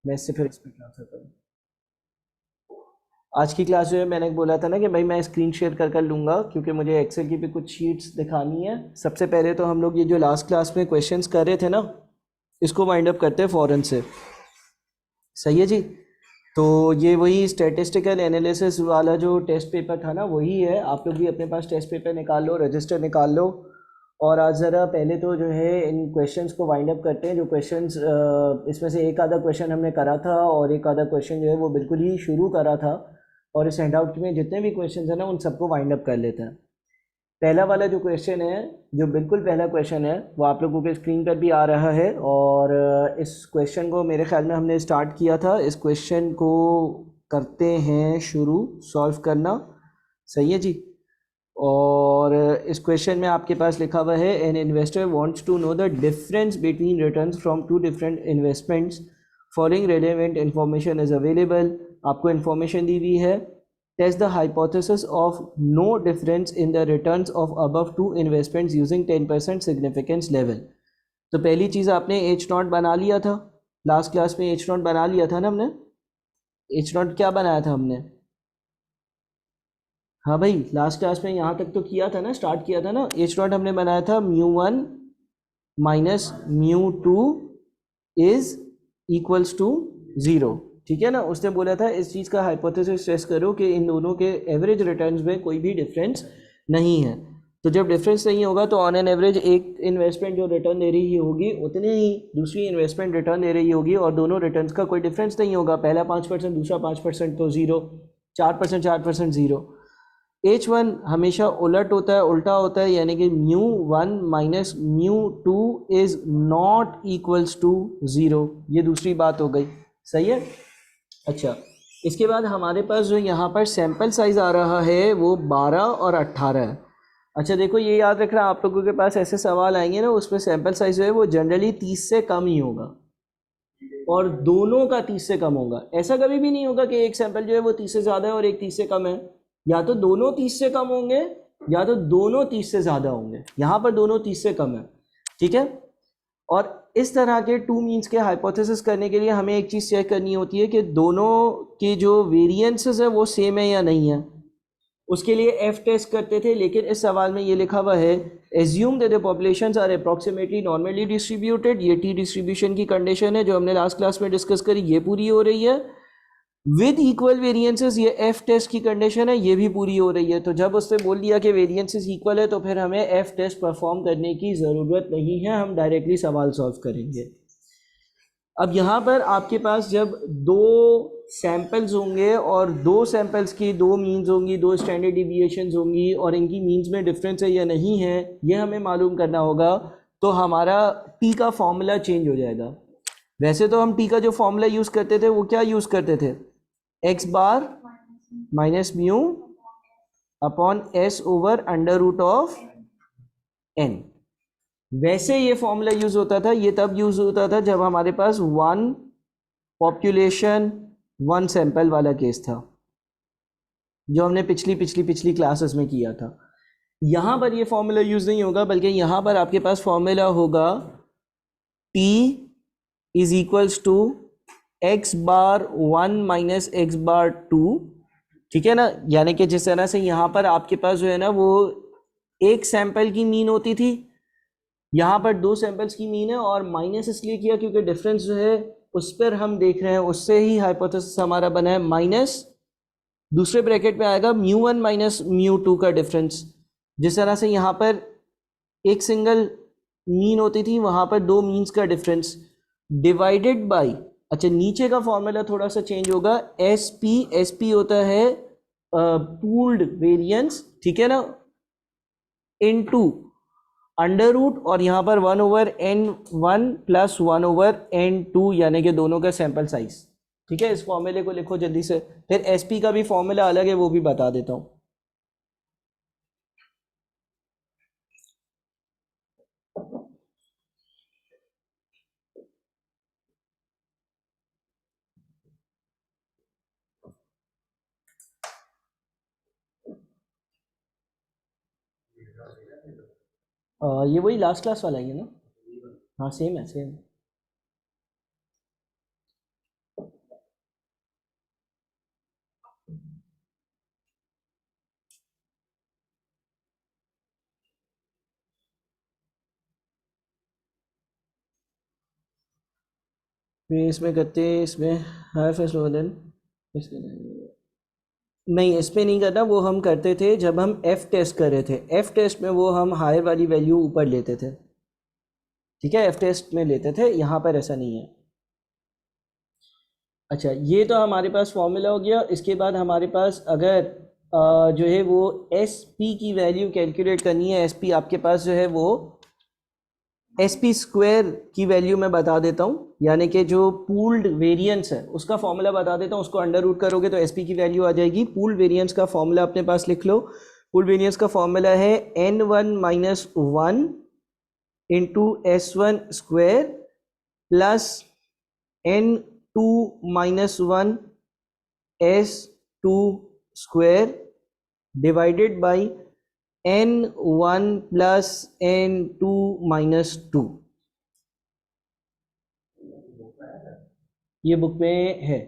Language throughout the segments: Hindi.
मैं इससे फिर इस पर ट्रांसफर करूँ। आज की क्लास जो है मैंने बोला था ना कि भाई मैं स्क्रीन शेयर कर लूँगा, क्योंकि मुझे एक्सेल की भी कुछ शीट्स दिखानी है। सबसे पहले तो हम लोग ये जो लास्ट क्लास में क्वेश्चंस कर रहे थे ना, इसको वाइंड अप करते हैं फ़ौरन से। सही है जी। तो ये वही स्टैटिस्टिकल एनालिसिस वाला जो टेस्ट पेपर था ना, वही है। आप लोग भी अपने पास टेस्ट पेपर निकाल लो, रजिस्टर निकाल लो, और आज ज़रा पहले तो जो है इन क्वेश्चंस को वाइंड अप करते हैं। जो क्वेश्चंस इसमें से एक आधा क्वेश्चन हमने करा था और एक आधा क्वेश्चन जो है वो बिल्कुल ही शुरू करा था, और इस हैंडआउट में जितने भी क्वेश्चन हैं ना उन सबको वाइंड अप कर लेते हैं। पहला वाला जो क्वेश्चन है, जो बिल्कुल पहला क्वेश्चन है, वो आप लोगों के स्क्रीन पर भी आ रहा है। और इस क्वेश्चन को मेरे ख्याल में हमने स्टार्ट किया था। इस क्वेश्चन को करते हैं शुरू सॉल्व करना। सही है जी। और इस क्वेश्चन में आपके पास लिखा हुआ है, an investor wants to know the difference between returns from two different investments, following relevant information is available. आपको इन्फॉर्मेशन दी हुई है। Test the hypothesis of no difference in the returns of above two investments using 10% significance level. तो पहली चीज़ आपने एच नॉट बना लिया था, लास्ट क्लास में एच नॉट बना लिया था ना हमने। एच नॉट क्या बनाया था हमने? हाँ भाई, लास्ट क्लास में यहाँ तक तो किया था ना, स्टार्ट किया था ना। एच नॉट हमने बनाया था μ1 माइनस μ2 इज इक्वल्स टू 0। ठीक है ना। उसने बोला था इस चीज़ का हाइपोथेसिस टेस्ट करो कि इन दोनों के एवरेज रिटर्न्स में कोई भी डिफरेंस नहीं है। तो जब डिफरेंस नहीं होगा तो ऑन एन एवरेज एक इन्वेस्टमेंट जो रिटर्न दे रही होगी उतनी ही दूसरी इन्वेस्टमेंट रिटर्न दे रही होगी, और दोनों रिटर्न्स का कोई डिफरेंस नहीं होगा। पहला 5%, दूसरा 5% तो 0, 4%, 4%, 0। H1 हमेशा उलट होता है, उल्टा होता है, यानी कि μ1 minus μ2 is not equals to 0। ये दूसरी बात हो गई। सही है। अच्छा, इसके बाद हमारे पास जो यहाँ पर सैंपल साइज आ रहा है वो 12 और 18 है। अच्छा देखो, ये याद रखना, आप लोगों के पास ऐसे सवाल आएंगे ना, उसमें सैंपल साइज जो है वो जनरली 30 से कम ही होगा, और दोनों का 30 से कम होगा। ऐसा कभी भी नहीं होगा कि एक सैंपल जो है वो 30 से ज़्यादा है और एक 30 से कम है। या तो दोनों 30 से कम होंगे या तो दोनों 30 से ज़्यादा होंगे। यहाँ पर दोनों 30 से कम है। ठीक है। और इस तरह के टू मीन्स के हाइपोथेसिस करने के लिए हमें एक चीज़ चेक करनी होती है कि दोनों की जो वेरिएंसेस है वो सेम है या नहीं है। उसके लिए एफ टेस्ट करते थे, लेकिन इस सवाल में ये लिखा हुआ है, assume that the populations are approximately normally distributed. ये टी डिस्ट्रीब्यूशन की कंडीशन है जो हमने लास्ट क्लास में डिस्कस करी, ये पूरी हो रही है। विद इक्वल वेरिएंसेस, ये एफ टेस्ट की कंडीशन है, ये भी पूरी हो रही है। तो जब उसने बोल दिया कि वेरिएंसेस इक्वल है तो फिर हमें एफ टेस्ट परफॉर्म करने की ज़रूरत नहीं है, हम डायरेक्टली सवाल सॉल्व करेंगे। अब यहाँ पर आपके पास जब दो सैंपल्स होंगे और दो सैंपल्स की दो मीन्स होंगी, दो स्टैंडर्ड डिविएशंस होंगी, और इनकी मीन्स में डिफरेंस है या नहीं है ये हमें मालूम करना होगा, तो हमारा टी का फॉर्मूला चेंज हो जाएगा। वैसे तो हम टी का जो फॉर्मूला यूज़ करते थे वो क्या यूज़ करते थे? X bar minus mu upon S over under root of N. वैसे ये फॉर्मूला यूज होता था, ये तब यूज होता था जब हमारे पास वन पॉपुलेशन वन सैंपल वाला केस था, जो हमने पिछली पिछली पिछली क्लासेस में किया था। यहां पर ये फॉर्मूला यूज नहीं होगा, बल्कि यहां पर आपके पास फॉर्मूला होगा T is equals to x bar 1 minus x bar 2। ठीक है ना। यानी कि जिस तरह से यहां पर आपके पास जो है ना वो एक सैंपल की मीन होती थी, यहाँ पर दो सैंपल्स की मीन है, और माइनस इसलिए किया क्योंकि डिफरेंस जो है उस पर हम देख रहे हैं, उससे ही हाइपोथेसिस हमारा बना है। माइनस दूसरे ब्रैकेट में आएगा μ1 माइनस μ2 का डिफरेंस। जिस तरह से यहाँ पर एक सिंगल मीन होती थी, वहाँ पर दो मीन्स का डिफरेंस डिवाइडेड बाई, अच्छा नीचे का फॉर्मूला थोड़ा सा चेंज होगा, एस पी होता है पूल्ड वेरिएंस, ठीक है ना, इनटू अंडर रूट, और यहाँ पर 1/n1 प्लस 1/n2, यानी कि दोनों का सैंपल साइज। ठीक है। इस फॉर्मूले को लिखो जल्दी से। फिर एसपी का भी फॉर्मूला अलग है, वो भी बता देता हूँ। ये वही लास्ट क्लास वाला ही है ना? हाँ सेम है, सेम। फिर इसमें करते हैं, इसमें हायर फर्स्ट लोअर देन, नहीं इस पे नहीं करना, वो हम करते थे जब हम एफ टेस्ट कर रहे थे, एफ टेस्ट में वो हम हायर वाली वैल्यू ऊपर लेते थे, ठीक है, एफ टेस्ट में लेते थे, यहाँ पर ऐसा नहीं है। अच्छा ये तो हमारे पास फॉर्मूला हो गया। इसके बाद हमारे पास अगर जो है वो एस पी की वैल्यू कैलकुलेट करनी है, एस पी आपके पास जो है वो एस पी स्क्वायर की वैल्यू मैं बता देता हूँ, यानी कि जो पूल्ड वेरिएंस है उसका फॉर्मूला बता देता हूँ, उसको अंडर रूट करोगे तो एस पी की वैल्यू आ जाएगी। पूल्ड वेरिएंस का फॉर्मूला अपने पास लिख लो। पूल्ड वेरिएंस का फॉर्मूला है N one minus one into S one square plus N two minus one S two square divided by N one plus N two minus two. ये बुक में है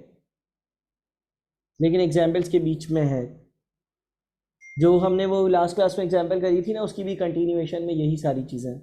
लेकिन एग्जाम्पल्स के बीच में है, जो हमने वो लास्ट क्लास में एग्जाम्पल करी थी ना उसकी भी कंटिन्यूएशन में यही सारी चीज़ें हैं।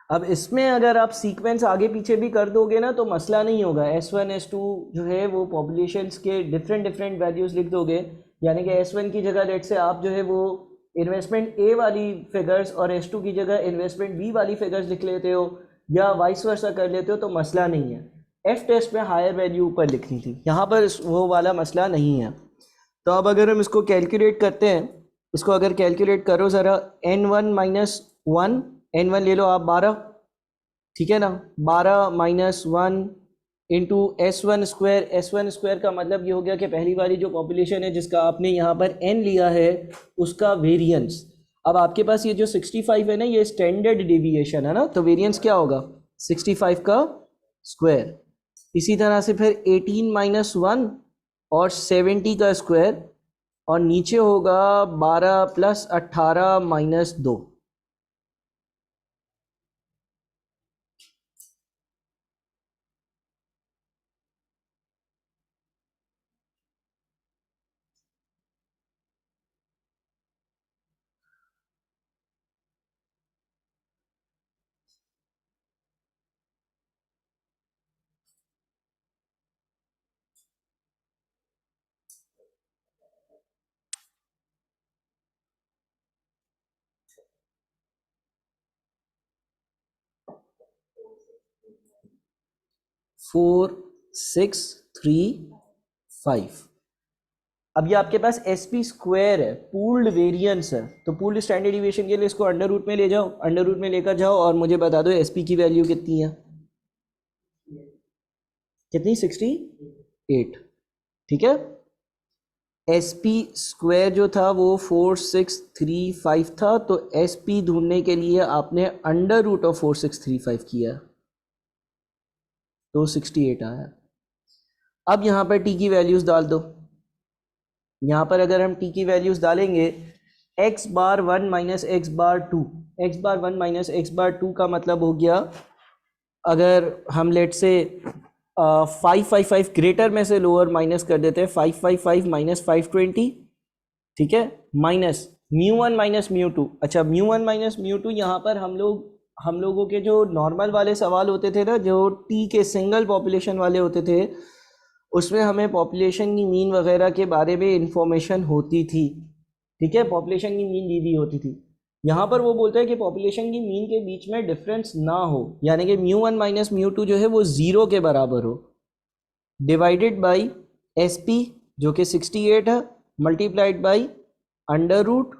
अब इसमें अगर आप सीक्वेंस आगे पीछे भी कर दोगे ना तो मसला नहीं होगा। एस वन एस टू जो है वो पॉपुलेशंस के डिफरेंट डिफरेंट वैल्यूज़ लिख दोगे, यानी कि एस वन की जगह लेट से आप जो है वो इन्वेस्टमेंट ए वाली फिगर्स और एस टू की जगह इन्वेस्टमेंट बी वाली फिगर्स लिख लेते हो या वाइस वर्सा कर लेते हो तो मसला नहीं है। एफ टेस्ट में हायर वैल्यू ऊपर लिखनी थी, यहाँ पर वो वाला मसला नहीं है। तो अब अगर हम इसको कैलकुलेट करते हैं, इसको अगर कैलकुलेट करो ज़रा, N one minus one, N one ले लो आप 12, ठीक है ना, 12 minus one into S one square. S one square का मतलब ये हो गया कि पहली वाली जो पॉपुलेशन है जिसका आपने यहाँ पर एन लिया है उसका वेरिएंस। अब आपके पास ये जो 65 है ना ये स्टैंडर्ड डेविएशन है ना, तो वेरिएंस क्या होगा 65 का स्क्वायर। इसी तरह से फिर 18 माइनस वन और 70 का स्क्वायर, और नीचे होगा 12 प्लस 18 माइनस दो। 4635। अब ये आपके पास एस पी स्क्वायर है, पूल्ड वेरिएंस है, तो पूल्ड स्टैंडर्ड डिविएशन के लिए इसको अंडर रूट में ले जाओ, अंडर रूट में लेकर जाओ और मुझे बता दो एस पी की वैल्यू कितनी है, कितनी 68, ठीक है। एस पी स्क्वायर जो था वो 4635 था, तो एस पी ढूंढने के लिए आपने अंडर रूट ऑफ 4635 किया तो 68 आया। अब यहाँ पर टी की वैल्यूज़ डाल दो। यहाँ पर अगर हम टी की वैल्यूज़ डालेंगे, X bar one minus x bar two, x bar one minus x bar two का मतलब हो गया, अगर हम लेट से 555 ग्रेटर में से लोअर माइनस कर देते हैं, 555 माइनस 520, ठीक है, minus mu one minus mu two. अच्छा mu one minus mu two, यहाँ पर हम लोगों के जो नॉर्मल वाले सवाल होते थे ना, जो टी के सिंगल पॉपुलेशन वाले होते थे, उसमें हमें पॉपुलेशन की मीन वगैरह के बारे में इंफॉर्मेशन होती थी, ठीक है, पॉपुलेशन की मीन दी होती थी। यहाँ पर वो बोलते हैं कि पॉपुलेशन की मीन के बीच में डिफरेंस ना हो, यानी कि mu one minus mu to जो है वो ज़ीरो के बराबर हो, डिवाइडेड बाई एस पी जो कि 68 है, multiplied by under root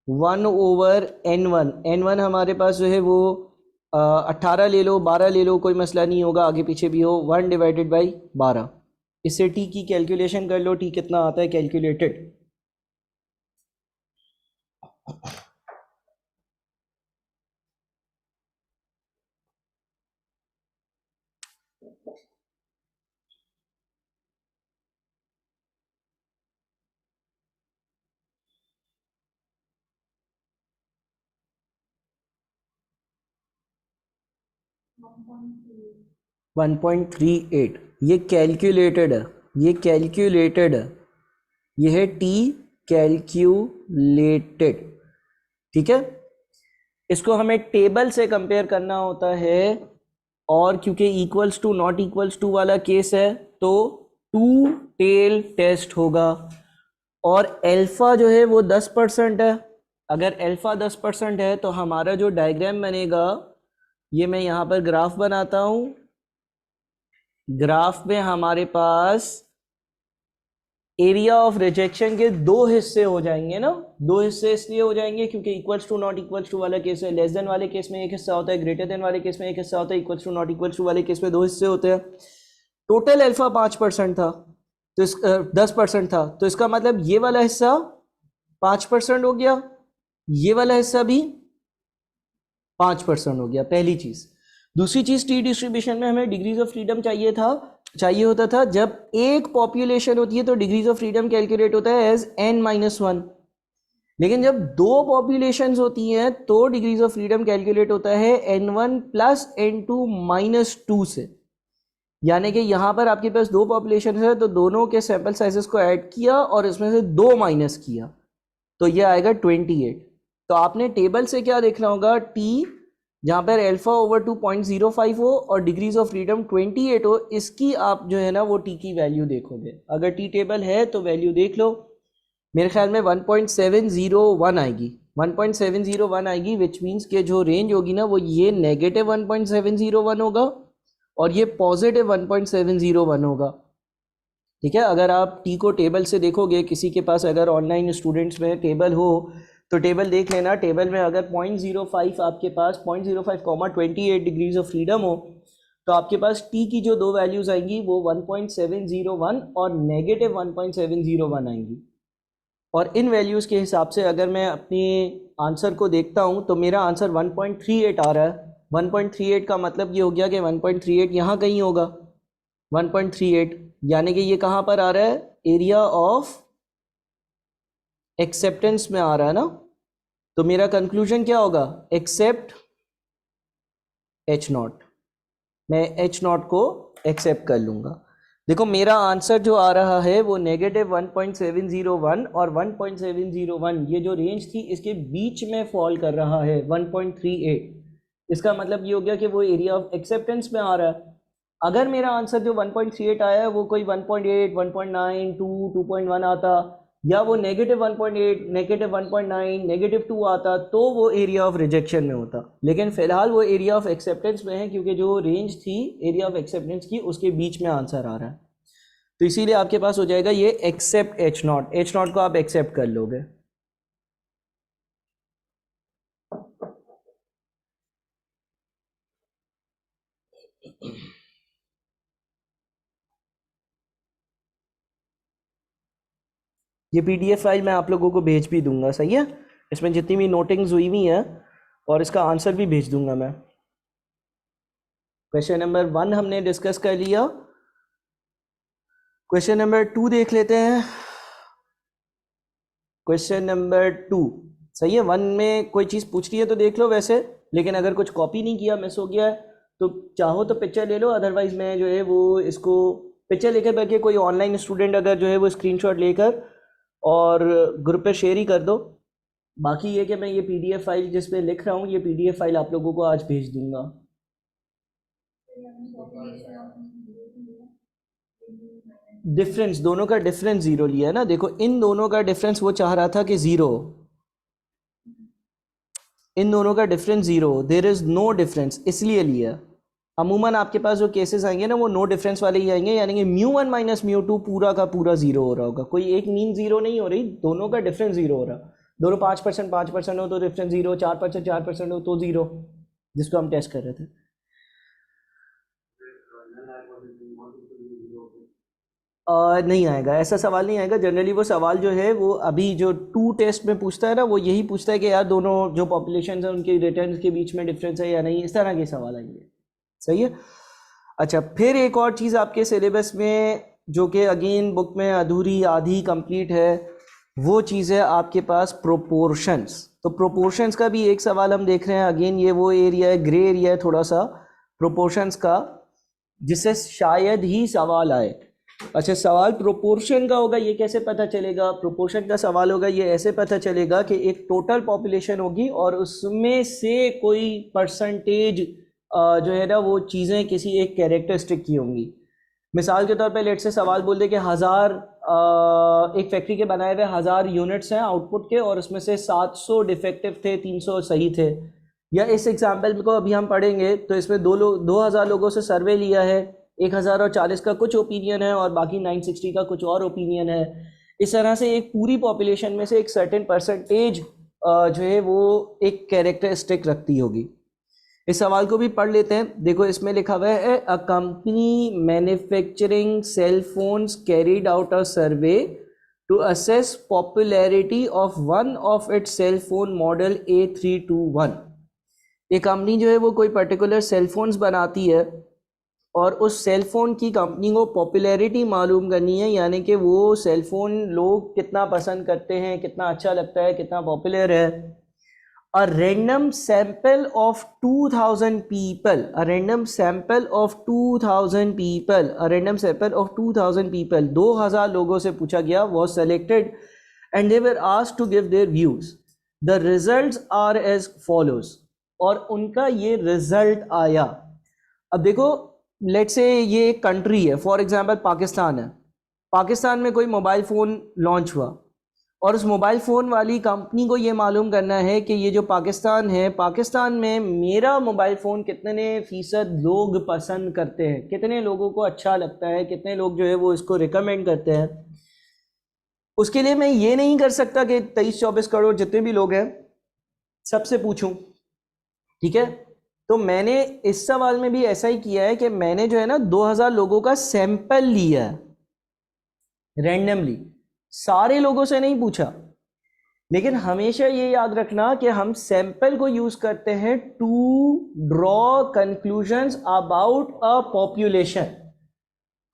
one over N one. N one हमारे पास जो है वो 18 ले लो, 12 ले लो, कोई मसला नहीं होगा, आगे पीछे भी हो, वन डिवाइडेड बाई 12। इससे टी की कैलकुलेशन कर लो, टी कितना आता है कैलकुलेटेड। 1.38 ये कैलकुलेटेड है, ये कैलकुलेटेड है, ये है टी कैलकुलेटेड, ठीक है। इसको हमें टेबल से कंपेयर करना होता है, और क्योंकि equals to not equals to वाला केस है तो टू टेल टेस्ट होगा, और अल्फा जो है वो 10% है। अगर अल्फा 10% है तो हमारा जो डायग्राम बनेगा, ये मैं यहाँ पर ग्राफ बनाता हूँ, ग्राफ में हमारे पास एरिया ऑफ रिजेक्शन के दो हिस्से हो जाएंगे ना। दो हिस्से इसलिए हो जाएंगे क्योंकि equals to not equals to वाला केस है, लेस देन वाले केस में एक हिस्सा होता है, ग्रेटर देन वाले केस में एक हिस्सा होता है, equals to not equals to वाले केस में दो हिस्से होते हैं। टोटल अल्फा 5% था, तो 10% था, तो इसका मतलब ये वाला हिस्सा 5% हो गया, ये वाला हिस्सा भी 5% हो गया, पहली चीज। दूसरी चीज, टी डिस्ट्रीब्यूशन में हमें डिग्रीज ऑफ फ्रीडम चाहिए होता था। जब एक पॉपुलेशन होती है तो डिग्रीज ऑफ फ्रीडम कैलकुलेट होता है एज n-1, लेकिन जब दो पॉपुलेशंस होती हैं तो डिग्रीज ऑफ फ्रीडम कैलकुलेट होता है n1 प्लस n2 माइनस 2 से। यानी कि यहां पर आपके पास दो पॉपुलेशन है तो दोनों के सैंपल साइजेस को ऐड किया और इसमें से दो माइनस किया, तो ये आएगा 28। तो आपने टेबल से क्या देखना होगा, टी जहां पर अल्फा ओवर 2.05 हो और डिग्रीज ऑफ फ्रीडम 28 हो, इसकी आप जो है ना वो टी की वैल्यू देखोगे। अगर टी टेबल है तो वैल्यू देख लो, मेरे ख्याल में 1.701 आएगी, 1.701 आएगी, विच मीन्स के जो रेंज होगी ना वो ये नेगेटिव 1.701 होगा और ये पॉजिटिव 1.701 होगा, ठीक है। अगर आप टी को टेबल से देखोगे, किसी के पास अगर ऑनलाइन स्टूडेंट्स में टेबल हो तो टेबल देख लेना, टेबल में अगर 0.05 आपके पास 0.05, 28 डिग्रीज ऑफ फ्रीडम हो तो आपके पास टी की जो दो वैल्यूज आएंगी वो 1.701 और नेगेटिव 1.701 आएंगी। और इन वैल्यूज़ के हिसाब से अगर मैं अपनी आंसर को देखता हूँ तो मेरा आंसर 1.38 आ रहा है। 1.38 का मतलब ये हो गया कि 1.38 यहाँ कहीं होगा, 1.38 यानी कि ये कहाँ पर आ रहा है, एरिया ऑफ एक्सेप्टेंस में आ रहा है ना। तो मेरा कंक्लूजन क्या होगा, एक्सेप्ट H0, मैं H0 को एक्सेप्ट कर लूँगा। देखो मेरा आंसर जो आ रहा है वो नेगेटिव 1.701 और 1.701, ये जो रेंज थी इसके बीच में फॉल कर रहा है 1.38। इसका मतलब ये हो गया कि वो एरिया ऑफ एक्सेप्टेंस में आ रहा है। अगर मेरा आंसर जो 1.38 आया है वो कोई 1.8, 1.9, 2, 2.1 आता, या वो नेगेटिव 1.8, नेगेटिव 1.9, नेगेटिव 2 आता, तो वो एरिया ऑफ रिजेक्शन में होता। लेकिन फिलहाल वो एरिया ऑफ एक्सेप्टेंस में है क्योंकि जो रेंज थी एरिया ऑफ एक्सेप्टेंस की उसके बीच में आंसर आ रहा है, तो इसीलिए आपके पास हो जाएगा ये एक्सेप्ट H0। H0 को आप एक्सेप्ट कर लोगे। ये PDF फाइल मैं आप लोगों को भेज भी दूंगा, सही है, इसमें जितनी भी नोटिंग्स हुई हुई हैं और इसका आंसर भी भेज दूंगा मैं। क्वेश्चन नंबर 1 हमने डिस्कस कर लिया, क्वेश्चन नंबर 2 देख लेते हैं। क्वेश्चन नंबर 2, सही है। 1 में कोई चीज़ पूछ रही है तो देख लो वैसे, लेकिन अगर कुछ कॉपी नहीं किया, मिस हो गया है, तो चाहो तो पिक्चर ले लो, अदरवाइज मैं जो है वो इसको पिक्चर लेकर बैठे, कोई ऑनलाइन स्टूडेंट अगर जो है वो स्क्रीनशॉट लेकर और ग्रुप पे शेयर ही कर दो। बाकी ये कि मैं ये PDF फाइल जिस पे लिख रहा हूँ, ये PDF फाइल आप लोगों को आज भेज दूंगा। डिफरेंस, दोनों का डिफरेंस जीरो लिया है ना, देखो इन दोनों का डिफरेंस वो चाह रहा था कि जीरो, इन दोनों का difference zero, there is no difference, इसलिए लिया। अमूमन आपके पास जो केसेस आएंगे ना वो नो डिफरेंस वाले ही आएंगे, यानी कि μ1 माइनस μ2 पूरा का पूरा जीरो हो रहा होगा, कोई एक मीन जीरो नहीं हो रही, दोनों का डिफरेंस जीरो हो रहा। दोनों 5% हो तो डिफरेंस जीरो, 4% हो तो जीरो, जिसको हम टेस्ट कर रहे थे। नहीं आएगा, ऐसा सवाल नहीं आएगा। जनरली वो सवाल जो है वो अभी जो 2 टेस्ट में पूछता है ना, वो यही पूछता है कि यार दोनों जो पॉपुलेशन है उनके रिटर्न के बीच में डिफरेंस है या नहीं, इस तरह के सवाल आएंगे, सही है। अच्छा, फिर एक और चीज़ आपके सिलेबस में जो कि अगेन बुक में अधूरी आधी कंप्लीट है, वो चीज़ है आपके पास प्रोपोर्शंस। तो प्रोपोर्शंस का भी एक सवाल हम देख रहे हैं, अगेन ये वो एरिया है, ग्रे एरिया है थोड़ा सा प्रोपोर्शंस का। जिससे शायद ही सवाल आए। अच्छा, सवाल प्रोपोर्शन का होगा, ये कैसे पता चलेगा? प्रोपोर्शन का सवाल होगा, ये ऐसे पता चलेगा कि एक टोटल पॉपुलेशन होगी और उसमें से कोई परसेंटेज जो है ना वो चीज़ें किसी एक कैरेक्टरिस्टिक की होंगी। मिसाल के तौर पे लेट से सवाल बोल दे कि 1000 एक फैक्ट्री के बनाए हुए 1000 यूनिट्स हैं आउटपुट के और उसमें से 700 डिफेक्टिव थे, 300 सही थे। या इस एग्जाम्पल को अभी हम पढ़ेंगे तो इसमें 2000 लोगों से सर्वे लिया है, 1040 का कुछ ओपिनियन है और बाकी 960 का कुछ और ओपिनियन है। इस तरह से एक पूरी पॉपुलेशन में से एक सर्टेन परसेंटेज जो है वो एक कैरेक्टरिस्टिक रखती होगी। इस सवाल को भी पढ़ लेते हैं। देखो इसमें लिखा हुआ है, a company manufacturing cell phones carried out a survey to assess popularity of one of its cell phone model A321। ये कंपनी जो है वो कोई पर्टिकुलर सेल फोन्स बनाती है और उस सेल फोन की कंपनी को पॉपुलैरिटी मालूम करनी है, यानी कि वो सेल फोन लोग कितना पसंद करते हैं, कितना अच्छा लगता है, कितना पॉपुलर है। A random sample of 2000 people, a random sample of 2000 people, a random sample of 2000 people, 2000 लोगों से पूछा गया, was selected and they were asked to give their views. The results are as follows, और उनका ये रिजल्ट आया। अब देखो लेट से ये एक कंट्री है, फॉर एग्जांपल पाकिस्तान है। पाकिस्तान में कोई मोबाइल फ़ोन लॉन्च हुआ और उस मोबाइल फ़ोन वाली कंपनी को ये मालूम करना है कि ये जो पाकिस्तान है, पाकिस्तान में मेरा मोबाइल फ़ोन कितने फ़ीसद लोग पसंद करते हैं, कितने लोगों को अच्छा लगता है, कितने लोग जो है वो इसको रिकमेंड करते हैं। उसके लिए मैं ये नहीं कर सकता कि 23-24 करोड़ जितने भी लोग हैं सबसे पूछूं, ठीक है। तो मैंने इस सवाल में भी ऐसा ही किया है कि मैंने जो है ना 2000 लोगों का सैंपल लिया है रैंडमली, सारे लोगों से नहीं पूछा। लेकिन हमेशा ये याद रखना कि हम सैंपल को यूज करते हैं to draw conclusions about a population.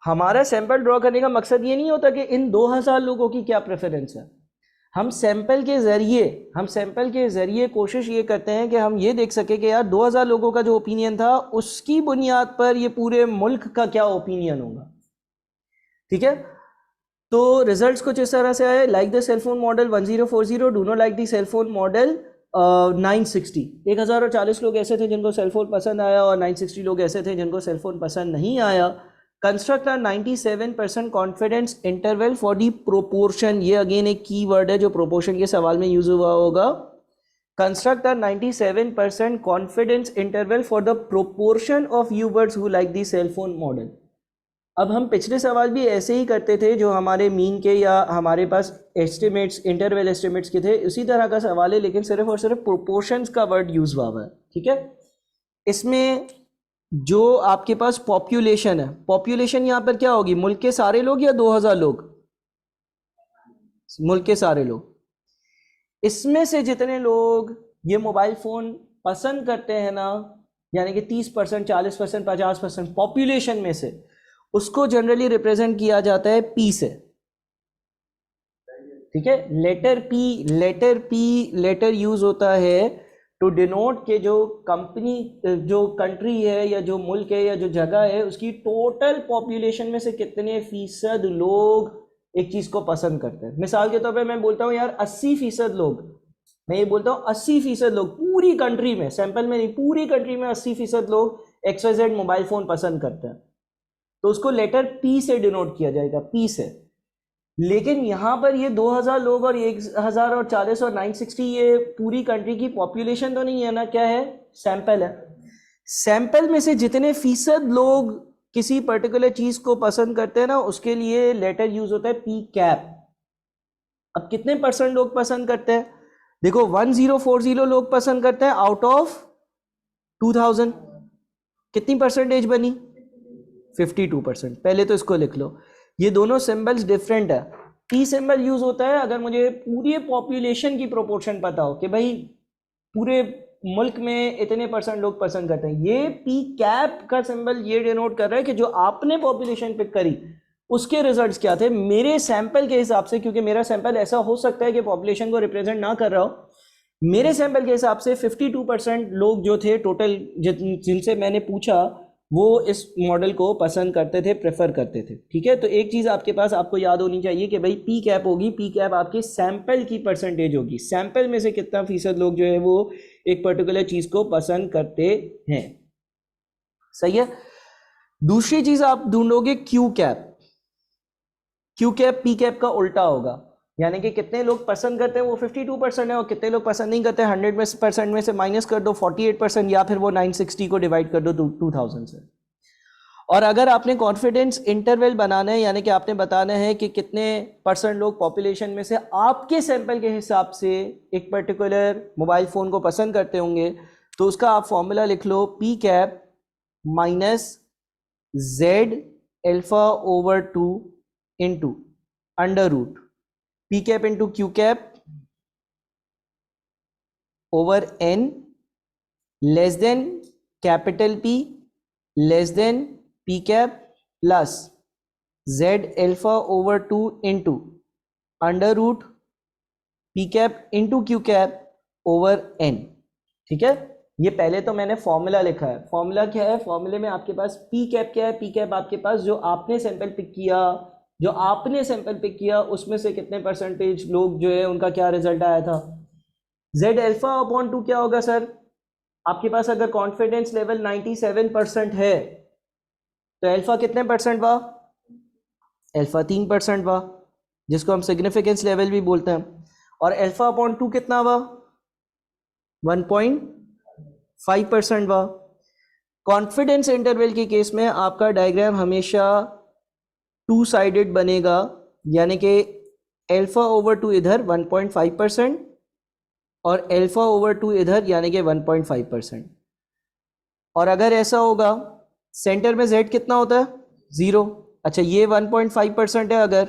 हमारा सैंपल ड्रॉ करने का मकसद ये नहीं होता कि इन 2000 लोगों की क्या प्रेफरेंस है। हम सैंपल के जरिए कोशिश ये करते हैं कि हम ये देख सके कि यार 2000 लोगों का जो ओपिनियन था उसकी बुनियाद पर ये पूरे मुल्क का क्या ओपिनियन होगा, ठीक है। तो रिजल्ट्स कुछ इस तरह से आए, like the cellphone model 1040, do not like the cellphone model 960। 1040 लोग ऐसे थे जिनको सेलफोन पसंद आया और 960 लोग ऐसे थे जिनको सेलफोन पसंद नहीं आया। Construct a 97% confidence interval for the proportion, ये अगेन एक की वर्ड है जो प्रोपोर्शन के सवाल में यूज हुआ होगा। Construct a 97% confidence interval for the proportion of users who like the cellphone model. अब हम पिछले सवाल भी ऐसे ही करते थे जो हमारे मीन के या हमारे पास एस्टिमेट्स, इंटरवल एस्टिमेट्स के थे, उसी तरह का सवाल है लेकिन सिर्फ और सिर्फ प्रोपोर्शंस का वर्ड यूज हुआ है, ठीक है। इसमें जो आपके पास पॉपुलेशन है, पॉपुलेशन यहाँ पर क्या होगी, मुल्क के सारे लोग या 2000 लोग? मुल्क के सारे लोग। इसमें से जितने लोग ये मोबाइल फ़ोन पसंद करते हैं ना, यानी कि 30%, 40%, 50% पॉपुलेशन में से, उसको जनरली रिप्रेजेंट किया जाता है पी से, ठीक है। लेटर यूज होता है टू डिनोट के जो कंपनी, जो कंट्री है या जो मुल्क है या जो जगह है उसकी टोटल पॉपुलेशन में से कितने फीसद लोग एक चीज को पसंद करते हैं। मिसाल के तौर पे मैं बोलता हूँ यार 80% लोग, मैं ये बोलता हूँ 80% लोग पूरी कंट्री में, सैंपल में नहीं, पूरी कंट्री में 80% लोग XYZ मोबाइल फोन पसंद करते हैं, तो उसको लेटर पी से डिनोट किया जाएगा, पी से। लेकिन यहां पर ये 2000 लोग और 1040 और 960 ये पूरी कंट्री की पॉपुलेशन तो नहीं है ना, क्या है, सैंपल है। सैंपल में से जितने फीसद लोग किसी पर्टिकुलर चीज को पसंद करते हैं ना, उसके लिए लेटर यूज होता है पी कैप। अब कितने परसेंट लोग पसंद करते हैं, देखो 1040 लोग पसंद करते हैं आउट ऑफ 2000, कितनी परसेंटेज बनी, 52%। पहले तो इसको लिख लो, ये दोनों सिंबल्स डिफरेंट है। पी सिंबल यूज होता है अगर मुझे पूरी पॉपुलेशन की प्रोपोर्शन पता हो कि भाई पूरे मुल्क में इतने परसेंट लोग पसंद करते हैं। ये पी कैप का सिंबल ये डिनोट कर रहा है कि जो आपने पॉपुलेशन पिक करी उसके रिजल्ट्स क्या थे मेरे सैंपल के हिसाब से, क्योंकि मेरा सैंपल ऐसा हो सकता है कि पॉपुलेशन को रिप्रेजेंट ना कर रहा हो। मेरे सैंपल के हिसाब से 52% लोग जो थे टोटल जिनसे मैंने पूछा वो इस मॉडल को पसंद करते थे, प्रेफर करते थे। ठीक है, तो एक चीज़ आपके पास आपको याद होनी चाहिए कि भाई पी कैप होगी, पी कैप आपके सैंपल की परसेंटेज होगी, सैंपल में से कितना फीसद लोग जो है वो एक पर्टिकुलर चीज़ को पसंद करते हैं। सही है। दूसरी चीज़ आप ढूंढोगे q cap. Q cap p cap का उल्टा होगा, यानी कि कितने लोग पसंद करते हैं वो 52% है, और कितने लोग पसंद नहीं करते हैं 100% में से माइनस कर दो 48%, या फिर वो 960 को डिवाइड कर दो 2000 से। और अगर आपने कॉन्फिडेंस इंटरवल बनाना है, यानी कि आपने बताना है कि कितने परसेंट लोग पॉपुलेशन में से आपके सैंपल के हिसाब से एक पर्टिकुलर मोबाइल फ़ोन को पसंद करते होंगे, तो उसका आप फॉर्मूला लिख लो p cap minus z alpha over 2 into under root P cap into q cap over n less than capital p less than p cap plus z alpha over 2 into under root P cap into q cap over n. ठीक है, ये पहले तो मैंने फॉर्मूला लिखा है। फॉर्मूला क्या है? फॉर्मूले में आपके पास पी कैप क्या है? पी कैप आपके पास जो आपने सैंपल पिक किया, जो आपने सैंपल पिक किया उसमें से कितने परसेंटेज लोग जो है उनका क्या रिजल्ट आया था। जेड एल्फा अपॉन 2 क्या होगा सर? आपके पास अगर कॉन्फिडेंस लेवल 97% है तो एल्फा कितने परसेंट हुआ? एल्फा 3% हुआ, जिसको हम सिग्निफिकेंस लेवल भी बोलते हैं। और एल्फा अपॉन 2 कितना हुआ? 1.5% हुआ। कॉन्फिडेंस इंटरवल के केस में आपका डायग्राम हमेशा 2 साइडेड बनेगा, यानी कि एल्फा ओवर 2 इधर 1.5% और एल्फा ओवर 2 इधर यानी कि 1.5%। और अगर ऐसा होगा सेंटर में z कितना होता है? 0। अच्छा, ये 1.5% है अगर,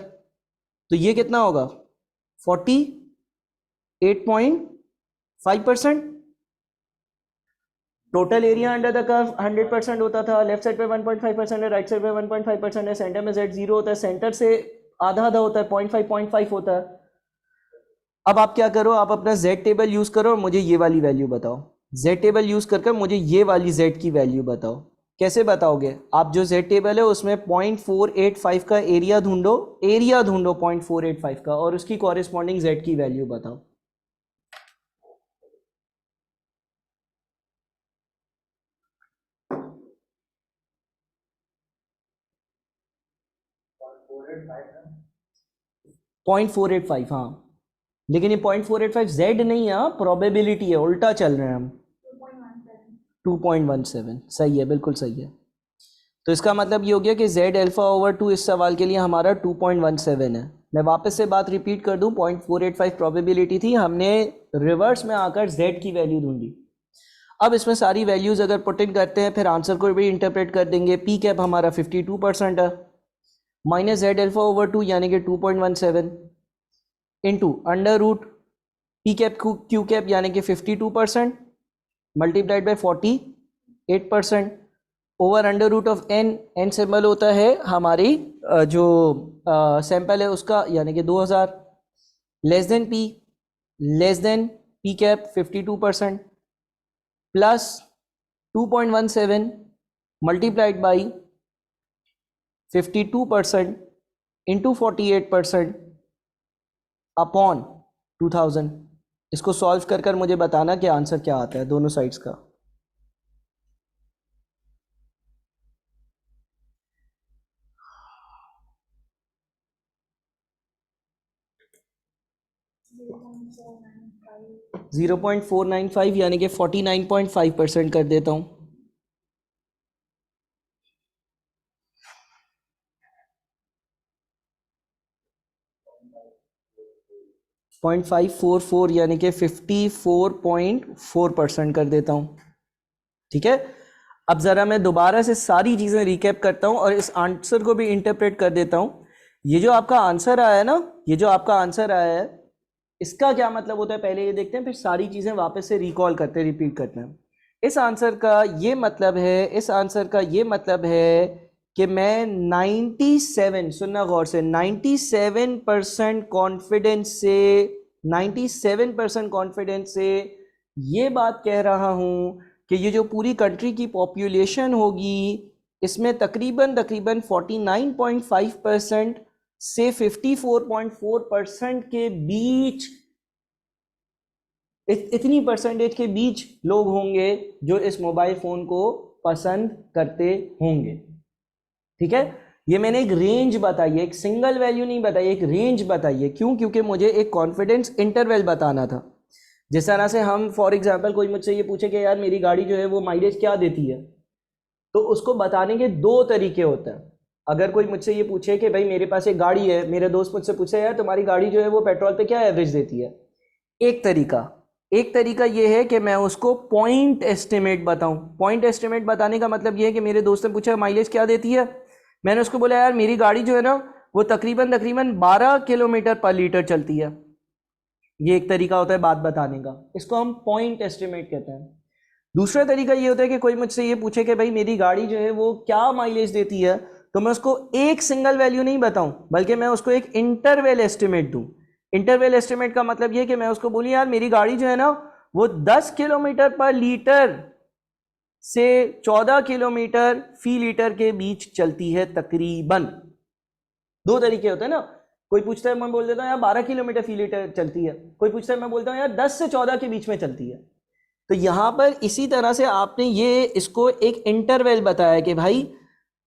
तो ये कितना होगा? 48.5%। Total area under the curve 100% होता था, लेफ्ट साइड पे 1.5% है, राइट साइड पे 1.5% है, सेंटर में z 0 होता है, सेंटर से आधा आधा होता है, 0.5 होता है। अब आप क्या करो, आप अपना z टेबल यूज करो और मुझे ये वाली वैल्यू बताओ। z टेबल यूज करके मुझे ये वाली z की वैल्यू बताओ। कैसे बताओगे? आप जो z टेबल है उसमें 0.485 का एरिया ढूंढो, 0.485 का, और उसकी कॉरेस्पॉन्डिंग z की वैल्यू बताओ। पॉइंट 485, हाँ, लेकिन ये 0.485 z नहीं है, प्रोबेबिलिटी है, उल्टा चल रहे हैं हम। 2.17 सही है, बिल्कुल सही है। तो इसका मतलब ये हो गया कि z एल्फा ओवर 2 इस सवाल के लिए हमारा 2.17 है। मैं वापस से बात रिपीट कर दूं, 0.485 प्रोबेबिलिटी थी, हमने रिवर्स में आकर z की वैल्यू ढूंढी। अब इसमें सारी वैल्यूज अगर पुट इन करते हैं फिर आंसर को भी इंटरप्रेट कर देंगे। पी कैप हमारा 52% है, माइनस जेड एल्फा ओवर 2 यानी कि 2.17 into under root P cap Q cap यानी कि 52% multiplied by 48% over under root of N. N symbol होता है हमारी जो सैंपल है उसका, यानी कि 2000, less than p cap 52% plus 2.17 multiplied by 52% into 48% upon 2000। इसको सॉल्व कर कर मुझे बताना कि आंसर क्या आता है दोनों साइड्स का। जीरो 0.495 यानी कि 49.5% कर देता हूं। 0.544 यानी कि 54.4% कर देता हूं। ठीक है, अब ज़रा मैं दोबारा से सारी चीज़ें रिकैप करता हूं और इस आंसर को भी इंटरप्रेट कर देता हूं। ये जो आपका आंसर आया है ना, ये जो आपका आंसर आया है, इसका क्या मतलब होता है पहले ये देखते हैं, फिर सारी चीज़ें वापस से रिकॉल करते हैं, रिपीट करते हैं। इस आंसर का ये मतलब है, इस आंसर का ये मतलब है कि मैं 97, सुनना गौर से, 97% कॉन्फिडेंस से, 97% कॉन्फिडेंस से ये बात कह रहा हूं कि ये जो पूरी कंट्री की पॉपुलेशन होगी इसमें तकरीबन 49.5% से 54.4% के बीच, इतनी परसेंटेज के बीच लोग होंगे जो इस मोबाइल फोन को पसंद करते होंगे। ठीक है, ये मैंने एक रेंज बताई है, एक सिंगल वैल्यू नहीं बताई, एक रेंज बताई है। क्यों? क्योंकि मुझे एक कॉन्फिडेंस इंटरवल बताना था। जिस तरह से हम फॉर एग्जांपल कोई मुझसे ये पूछे कि यार मेरी गाड़ी जो है वो माइलेज क्या देती है, तो उसको बताने के दो तरीके होते हैं। अगर कोई मुझसे ये पूछे कि भाई मेरे पास एक गाड़ी है, मेरे दोस्त मुझसे पूछे यार तुम्हारी गाड़ी जो है वो पेट्रोल पे क्या एवरेज देती है, एक तरीका ये है कि मैं उसको पॉइंट एस्टिमेट बताऊं। पॉइंट एस्टिमेट बताने का मतलब ये है कि मेरे दोस्त ने पूछा माइलेज क्या देती है, मैंने उसको बोला यार मेरी गाड़ी जो है ना वो तकरीबन 12 किलोमीटर पर लीटर चलती है। ये एक तरीका होता है बात बताने का, इसको हम पॉइंट एस्टिमेट कहते हैं। दूसरा तरीका ये होता है कि कोई मुझसे ये पूछे कि भाई मेरी गाड़ी जो है वो क्या माइलेज देती है, तो मैं उसको एक सिंगल वैल्यू नहीं बताऊं, बल्कि मैं उसको एक इंटरवल एस्टिमेट दूं। इंटरवल एस्टिमेट का मतलब ये कि मैं उसको बोलूं यार मेरी गाड़ी जो है ना वो 10 किलोमीटर पर लीटर से 14 किलोमीटर फी लीटर के बीच चलती है तकरीबन। दो तरीके होते हैं ना, कोई पूछता है मैं बोल देता हूँ यार 12 किलोमीटर फी लीटर चलती है, कोई पूछता है मैं बोलता हूँ यार 10 से 14 के बीच में चलती है। तो यहां पर इसी तरह से आपने ये इसको एक इंटरवल बताया कि भाई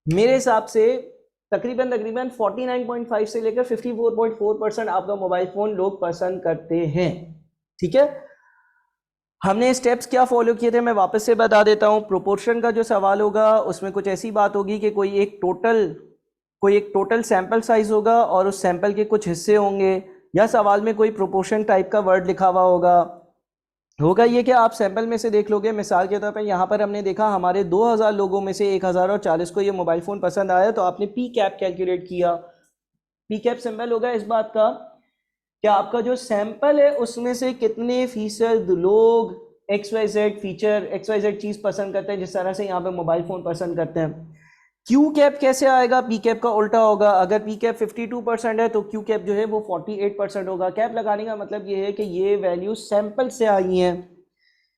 मेरे हिसाब से तकरीबन 49.5 से लेकर 54.4% आपका मोबाइल फोन लोग पसंद करते हैं। ठीक है, हमने स्टेप्स क्या फॉलो किए थे मैं वापस से बता देता हूं। प्रोपोर्शन का जो सवाल होगा उसमें कुछ ऐसी बात होगी कि कोई एक टोटल सैंपल साइज होगा और उस सैंपल के कुछ हिस्से होंगे, या सवाल में कोई प्रोपोर्शन टाइप का वर्ड लिखा हुआ होगा ये कि आप सैंपल में से देख लोगे। मिसाल के तौर पर यहाँ पर हमने देखा हमारे 2000 लोगों में से 1040 को ये मोबाइल फ़ोन पसंद आया, तो आपने पी कैप कैलकुलेट किया। पी कैप सिंबल होगा इस बात का कि आपका जो सैंपल है उसमें से कितने फीसद लोग XYZ फीचर XYZ चीज़ पसंद करते हैं, जिस तरह से यहाँ पे मोबाइल फ़ोन पसंद करते हैं। क्यू कैप कैसे आएगा? पी कैप का उल्टा होगा। अगर पी कैप 52% है तो क्यू कैप जो है वो 48% होगा। कैप लगाने का मतलब ये है कि ये वैल्यू सैंपल से आई हैं।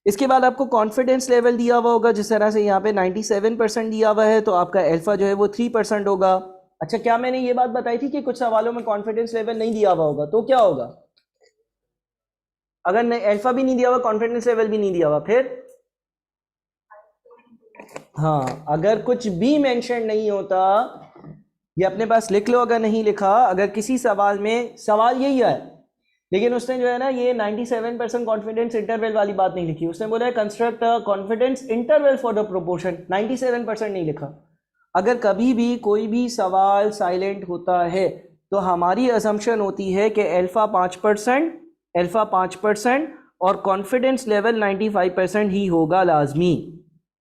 इसके बाद आपको कॉन्फिडेंस लेवल दिया हुआ होगा, जिस तरह से यहाँ पे 97% दिया हुआ है तो आपका अल्फा जो है वो 3% होगा। अच्छा, क्या मैंने ये बात बताई थी कि कुछ सवालों में कॉन्फिडेंस लेवल नहीं दिया हुआ होगा तो क्या होगा? अगर अल्फा भी नहीं दिया हुआ, कॉन्फिडेंस लेवल भी नहीं दिया हुआ, फिर हाँ, अगर कुछ भी मेंशन नहीं होता, ये अपने पास लिख लो। अगर नहीं लिखा, अगर किसी सवाल में सवाल यही है लेकिन उसने जो है ना ये 97% कॉन्फिडेंस इंटरवल वाली बात नहीं लिखी, उसने बोला है construct confidence interval for the proportion, 97% नहीं लिखा। अगर कभी भी कोई भी सवाल साइलेंट होता है तो हमारी असम्पशन होती है कि अल्फा 5% और कॉन्फिडेंस लेवल 95% ही होगा लाजमी।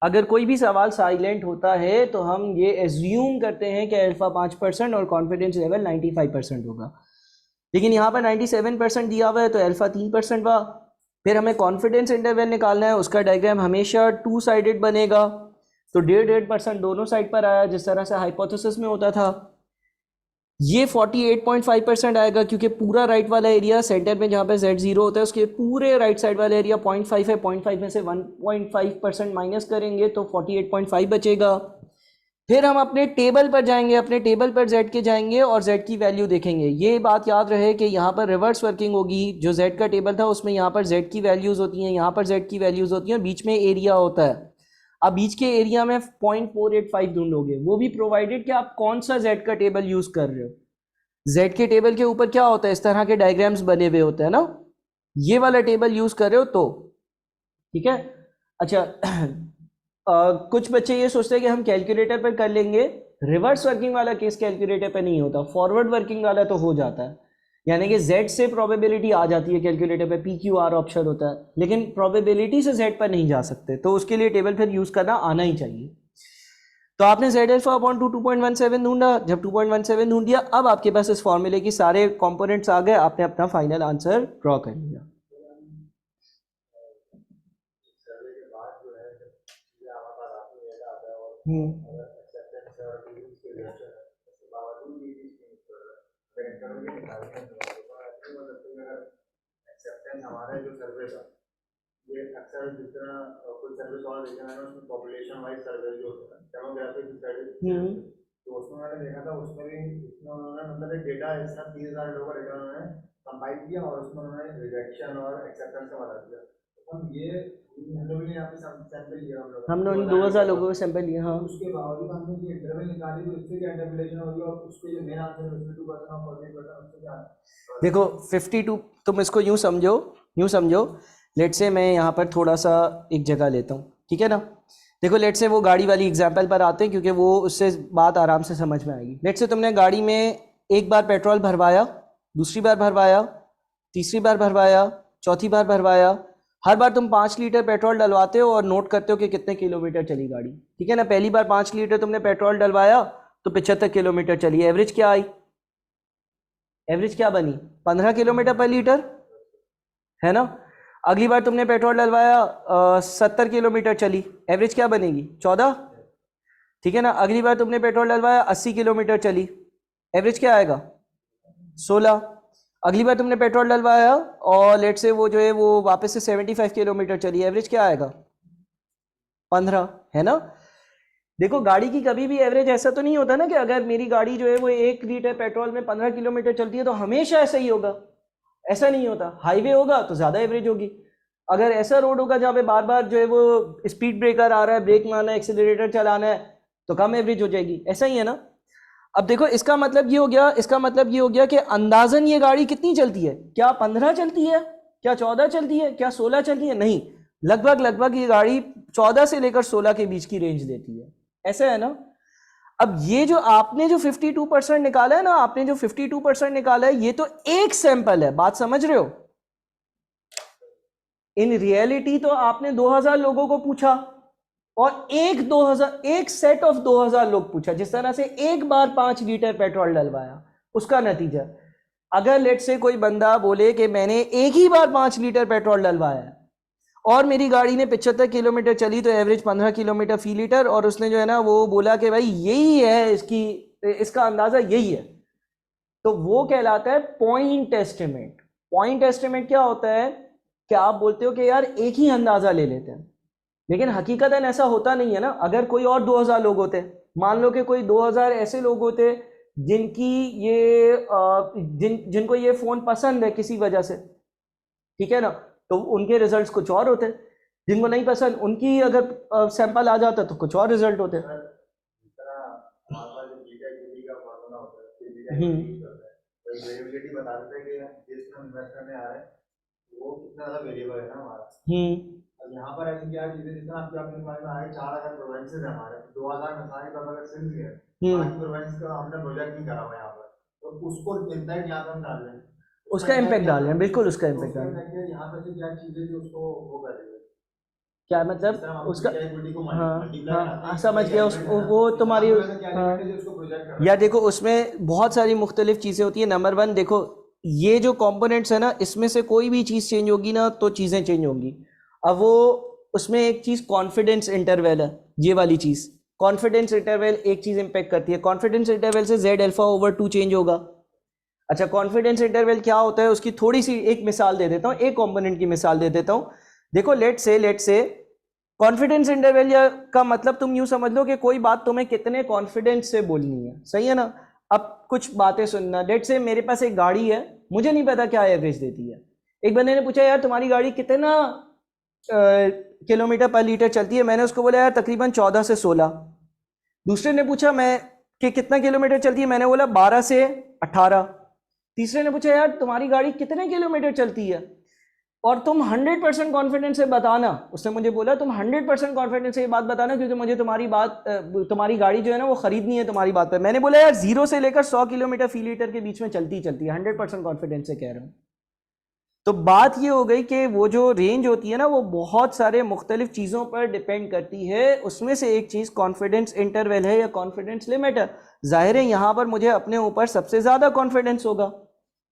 अगर कोई भी सवाल साइलेंट होता है तो हम ये एज्यूम करते हैं कि अल्फा 5% और कॉन्फिडेंस लेवल 95% होगा। लेकिन यहाँ पर 97% दिया हुआ है तो अल्फा 3% हुआ। फिर हमें कॉन्फिडेंस इंटरवल निकालना है, उसका डायग्राम हमेशा 2 साइडेड बनेगा, तो 1.5% दोनों साइड पर आया जिस तरह से हाइपोथेसिस में होता था। ये 48.5% आएगा क्योंकि पूरा राइट वाला एरिया सेंटर में जहाँ पे Z0 होता है उसके पूरे राइट साइड वाला एरिया 0.5 है। 0.5 में से 1.5% माइनस करेंगे तो 48.5 बचेगा। फिर हम अपने टेबल पर जाएंगे, अपने टेबल पर Z के जाएंगे और Z की वैल्यू देखेंगे। ये बात याद रहे कि यहाँ पर रिवर्स वर्किंग होगी। जो Z का टेबल था उसमें यहाँ पर Z की वैल्यूज़ होती हैं, यहाँ पर Z की वैल्यूज़ होती हैं, बीच में एरिया होता है। अब बीच के एरिया में 0.485 ढूंढोगे, वो भी प्रोवाइडेड कि आप कौन सा Z का टेबल यूज़ कर रहे हो। Z के टेबल के ऊपर क्या होता है, इस तरह के डायग्राम्स बने हुए होते हैं ना, ये वाला टेबल यूज़ कर रहे हो तो ठीक है। अच्छा कुछ बच्चे ये सोचते हैं कि हम कैलकुलेटर पर कर लेंगे। रिवर्स वर्किंग वाला केस कैलकुलेटर पर नहीं होता, फॉरवर्ड वर्किंग वाला तो हो जाता है। यानी कि Z से प्रोबेबिलिटी आ जाती है कैलकुलेटर पे, PQR ऑप्शन होता है, लेकिन प्रोबेबिलिटी से Z पर नहीं जा सकते, तो उसके लिए टेबल फिर यूज़ करना आना ही चाहिए। तो आपने Z अल्फा अपॉन 2.17 ढूंढा, जब 2.17 ढूंढ दिया अब आपके पास इस फॉर्मूले की सारे कंपोनेंट्स आ गए, आपने अपना फाइनल आंसर ड्रॉ कर लिया। हमारा जो सर्वे था ये अक्सर जिस तरह कुछ सर्विस और देखे मैंने उसमें पॉपुलेशन वाइज सर्वे जो होता है डेमोग्राफिक स्टडीज, तो उसमें मैंने देखा था उसमें भी उसमें उन्होंने मतलब एक डेटा इस तरह 30,000 लोगों का डेटा उन्होंने कंपाइल किया और उसमें उन्होंने रिजेक्शन और एक्सेप्टेंस का बता दिया। तो हम ये हम लोग ने यहाँ पे सैंपल लिया हम लोगों ने 2000 लोगों का सैंपल लिया। हाँ, उसके बावजूद हमने जो इंटरवल निकाली तो इससे क्या इंटरप्रिटेशन होगी और उसके जो मेन आंसर है 52% और 48% उससे क्या देखो 52, तुम इसको यूं समझो लेट से मैं यहाँ पर थोड़ा सा एक जगह लेता हूँ, ठीक है ना। देखो लेट से वो गाड़ी वाली एग्जांपल पर आते हैं क्योंकि वो उससे बात आराम से समझ में आएगी। लेट से तुमने गाड़ी में एक बार पेट्रोल भरवाया, दूसरी बार भरवाया, तीसरी बार भरवाया, चौथी बार भरवाया, हर बार तुम 5 लीटर पेट्रोल डलवाते हो और नोट करते हो कि कितने किलोमीटर चली गाड़ी, ठीक है ना। पहली बार 5 लीटर तुमने पेट्रोल डलवाया तो 75 किलोमीटर चली, एवरेज क्या आई, एवरेज क्या बनी, 15 किलोमीटर पर लीटर, है ना। अगली बार तुमने पेट्रोल डलवाया 70 किलोमीटर चली, एवरेज क्या बनेगी, 14, ठीक है ना। अगली बार तुमने पेट्रोल डलवाया 80 किलोमीटर चली, एवरेज क्या आएगा, 16। अगली बार तुमने पेट्रोल डलवाया और लेट से वो जो है वो वापस से 75 किलोमीटर चली, एवरेज क्या आएगा, 15, है ना। देखो गाड़ी की कभी भी एवरेज ऐसा तो नहीं होता ना कि अगर मेरी गाड़ी जो है वो 1 लीटर पेट्रोल में 15 किलोमीटर चलती है तो हमेशा ऐसा ही होगा, ऐसा नहीं होता। हाईवे होगा तो ज़्यादा एवरेज होगी, अगर ऐसा रोड होगा जहाँ पे बार बार जो है वो स्पीड ब्रेकर आ रहा है, ब्रेक मारना है, एक्सीलरेटर चलाना है, तो कम एवरेज हो जाएगी, ऐसा ही है ना। अब देखो इसका मतलब ये हो गया कि अंदाजन ये गाड़ी कितनी चलती है, क्या 15 चलती है, क्या 14 चलती है, क्या 16 चलती है, नहीं, लगभग ये गाड़ी 14 से लेकर 16 के बीच की रेंज देती है, ऐसा है ना। अब ये जो आपने जो 52% निकाला है ना, आपने जो 52% निकाला है, ये तो एक सैंपल है, बात समझ रहे हो। इन रियलिटी तो आपने 2000 लोगों को पूछा और एक सेट ऑफ 2000 लोग पूछा, जिस तरह से एक बार 5 लीटर पेट्रोल डलवाया, उसका नतीजा। अगर लेट से कोई बंदा बोले कि मैंने एक ही बार 5 लीटर पेट्रोल डलवाया और मेरी गाड़ी ने 75 किलोमीटर चली तो एवरेज 15 किलोमीटर फी लीटर, और उसने जो है ना वो बोला कि भाई यही है इसका अंदाजा यही है, तो वो कहलाता है पॉइंट एस्टिमेट। पॉइंट एस्टिमेट क्या होता है कि आप बोलते हो कि यार एक ही अंदाजा ले लेते हैं, लेकिन हकीकतन ऐसा होता नहीं है ना। अगर कोई और 2000 लोग होते, मान लो कि कोई 2000 ऐसे लोग होते जिनकी ये जिनको ये फोन पसंद है किसी वजह से, ठीक है ना, तो उनके रिजल्ट्स कुछ और होते, जिनको नहीं पसंद उनकी अगर सैंपल आ जाता तो कुछ और रिजल्ट होते। अब यहाँ पर ऐसी क्या चीजें जितना आपके अपने समझ में आए 4000 प्रोविंसेस है हमारे 2000 में सारे का अगर सिंस है बाकी प्रोविंस का हमने प्रोजेक्ट नहीं करा हुआ यहाँ पर, तो उसको इम्पैक्ट यहाँ पर हम डाल रहे हैं, उसका इम्पैक्ट डाल रहे हैं, बिल्कुल उसका इम्पैक्ट डाल रहे हैं। यहाँ पर से क्या चीजें जो उसको वो कर रही है, क्या मतलब उसका, हाँ समझ गया। वो तुम्हारी, हाँ या देखो उसमें बहुत सारी मुख्तलिफ चीज़ें होती है। नंबर 1 देखो ये जो कंपोनेंट्स है ना, इसमें से कोई भी चीज़ चेंज होगी ना तो चीज़ें चेंज होंगी। अब वो उसमें एक चीज़ कॉन्फिडेंस इंटरवल है, ये वाली चीज़ कॉन्फिडेंस इंटरवल एक चीज़ इंपैक्ट करती है। कॉन्फिडेंस इंटरवल से Z अल्फा ओवर 2 चेंज होगा। अच्छा कॉन्फिडेंस इंटरवल क्या होता है उसकी थोड़ी सी एक मिसाल दे देता हूँ, एक कंपोनेंट की मिसाल दे देता हूँ। देखो लेट से कॉन्फिडेंस इंटरवल का मतलब तुम यूं समझ लो कि कोई बात तुम्हें कितने कॉन्फिडेंस से बोलनी है, सही है ना। अब कुछ बातें सुनना, लेट से मेरे पास एक गाड़ी है, मुझे नहीं पता क्या एवरेज देती है। एक बंदे ने पूछा यार तुम्हारी गाड़ी कितना किलोमीटर पर लीटर चलती है, मैंने उसको बोला यार तकरीबन 14 से 16। दूसरे ने पूछा मैं कि कितना किलोमीटर चलती है, मैंने बोला 12 से 18। तीसरे ने पूछा यार तुम्हारी गाड़ी कितने किलोमीटर चलती है और तुम 100% कॉन्फिडेंस से बताना। उसने मुझे बोला तुम 100% कॉन्फिडेंस से ये बात बताना क्योंकि मुझे तुम्हारी गाड़ी जो है ना वो खरीदनी है तुम्हारी बात पे। मैंने बोला यार 0 से लेकर 100 किलोमीटर फी लीटर के बीच में चलती है, 100% कॉन्फिडेंस से कह रहा हूँ। तो बात ये हो गई कि वो जो रेंज होती है ना वो बहुत सारे मुख्तलिफ चीज़ों पर डिपेंड करती है, उसमें से एक चीज़ कॉन्फिडेंस इंटरवल है या कॉन्फिडेंस लिमिट है। जाहिर है यहाँ पर मुझे अपने ऊपर सबसे ज़्यादा कॉन्फिडेंस होगा,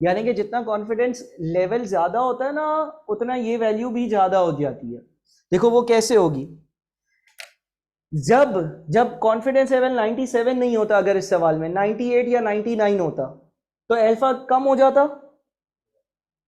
यानी कि जितना कॉन्फिडेंस लेवल ज़्यादा होता है ना उतना ये वैल्यू भी ज़्यादा हो जाती है। देखो वो कैसे होगी, जब कॉन्फिडेंस लेवल 97 नहीं होता, अगर इस सवाल में 98 या 99 होता तो अल्फा कम हो जाता।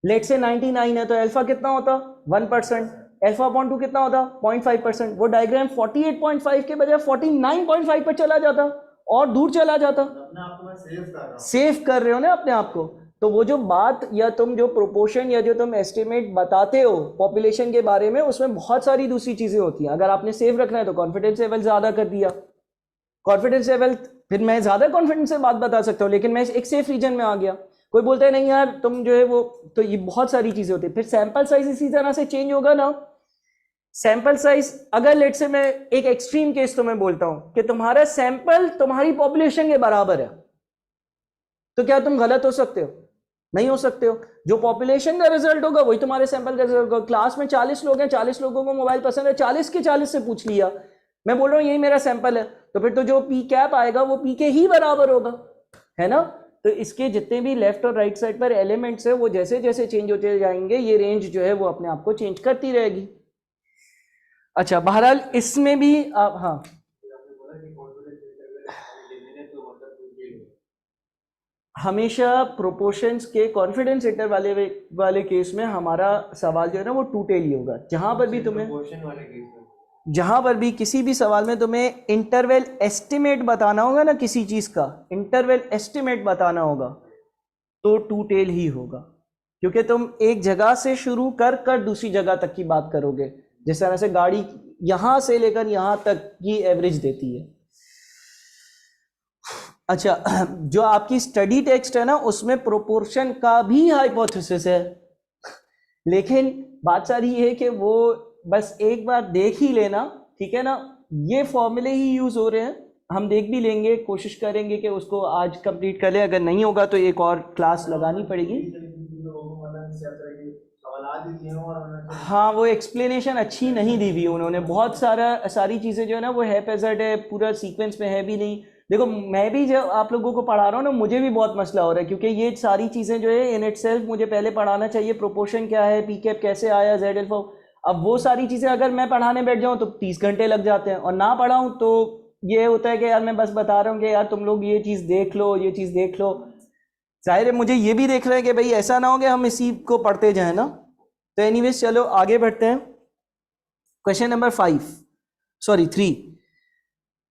लेट से 99 है तो अल्फा कितना होता 1%। α/2 कितना होता 0.5%, वो डायग्राम 48.5 के बजाय 49.5 पर चला जाता और दूर चला जाता। अपने आप को मैं सेव कर रहा हूँ, सेव कर रहे हो ना अपने आप को। तो वो जो बात या तुम जो प्रोपोर्शन या जो तुम एस्टिमेट बताते हो पॉपुलेशन के बारे में, उसमें बहुत सारी दूसरी चीजें होती हैं। अगर आपने सेव रखना है तो कॉन्फिडेंस लेवल ज्यादा कर दिया, कॉन्फिडेंस लेवल, फिर मैं ज्यादा कॉन्फिडेंस से बात बता सकता हूँ, लेकिन मैं एक सेफ रीजन में आ गया। कोई बोलता है नहीं यार तुम जो है वो, तो ये बहुत सारी चीजें होती है। फिर सैंपल साइज इसी तरह से चेंज होगा ना। सैंपल साइज, अगर लेट से मैं एक एक्सट्रीम केस तो मैं बोलता हूं कि तुम्हारा सैंपल तुम्हारी पॉपुलेशन के बराबर है, तो क्या तुम गलत हो सकते हो? नहीं हो सकते हो। जो पॉपुलेशन का रिजल्ट होगा वही तुम्हारे सैंपल का रिजल्ट होगा। क्लास में 40 लोग हैं, 40 लोगों को मोबाइल पसंद है, 40 के 40 से पूछ लिया, मैं बोल रहा हूं यही मेरा सैंपल है, तो फिर तो जो पी कैप आएगा वो पी के ही बराबर होगा, है ना। तो इसके जितने भी लेफ्ट और राइट साइड पर एलिमेंट्स है वो जैसे जैसे चेंज होते जाएंगे, ये रेंज जो है वो अपने आप को चेंज करती रहेगी। अच्छा, बहरहाल इसमें भी आप, हाँ हमेशा प्रोपोर्शंस के कॉन्फिडेंस इंटरवल वाले केस में हमारा सवाल जो है ना वो टू टेल ही होगा। जहां पर भी तुम्हें, जहां पर भी किसी भी सवाल में तुम्हें इंटरवल एस्टिमेट बताना होगा ना, किसी चीज का इंटरवल एस्टिमेट बताना होगा, तो टू टेल ही होगा। क्योंकि तुम एक जगह से शुरू कर कर दूसरी जगह तक की बात करोगे। जिस तरह से गाड़ी यहां से लेकर यहां तक की एवरेज देती है। अच्छा, जो आपकी स्टडी टेक्स्ट है ना उसमें प्रोपोर्शन का भी हाइपोथेसिस है, लेकिन बात सारी है कि वो बस एक बार देख ही लेना, ठीक है ना। ये फॉर्मूले ही यूज हो रहे हैं, हम देख भी लेंगे, कोशिश करेंगे कि उसको आज कंप्लीट कर ले। अगर नहीं होगा तो एक और क्लास लगानी पड़ेगी। हाँ, वो एक्सप्लेनेशन अच्छी नहीं दी हुई उन्होंने, बहुत सारी चीज़ें जो है ना वो है पैजर्ड है, पूरा सीक्वेंस में है भी नहीं। देखो मैं भी जब आप लोगों को पढ़ा रहा हूँ ना, मुझे भी बहुत मसला हो रहा है, क्योंकि ये सारी चीज़ें जो है इन इटसेल्फ मुझे पहले पढ़ाना चाहिए। प्रोपोर्शन क्या है, पी कैप कैसे आया, जेड एल्फा, अब वो सारी चीज़ें अगर मैं पढ़ाने बैठ जाऊँ तो 30 घंटे लग जाते हैं, और ना पढ़ाऊँ तो ये होता है कि यार मैं बस बता रहा हूँ कि यार तुम लोग ये चीज़ देख लो, ये चीज़ देख लो। जाहिर है मुझे ये भी देख रहे हैं कि भाई ऐसा ना हो कि हम इसी को पढ़ते जाएं ना। तो एनीवेज चलो आगे बढ़ते हैं। क्वेश्चन नंबर 3,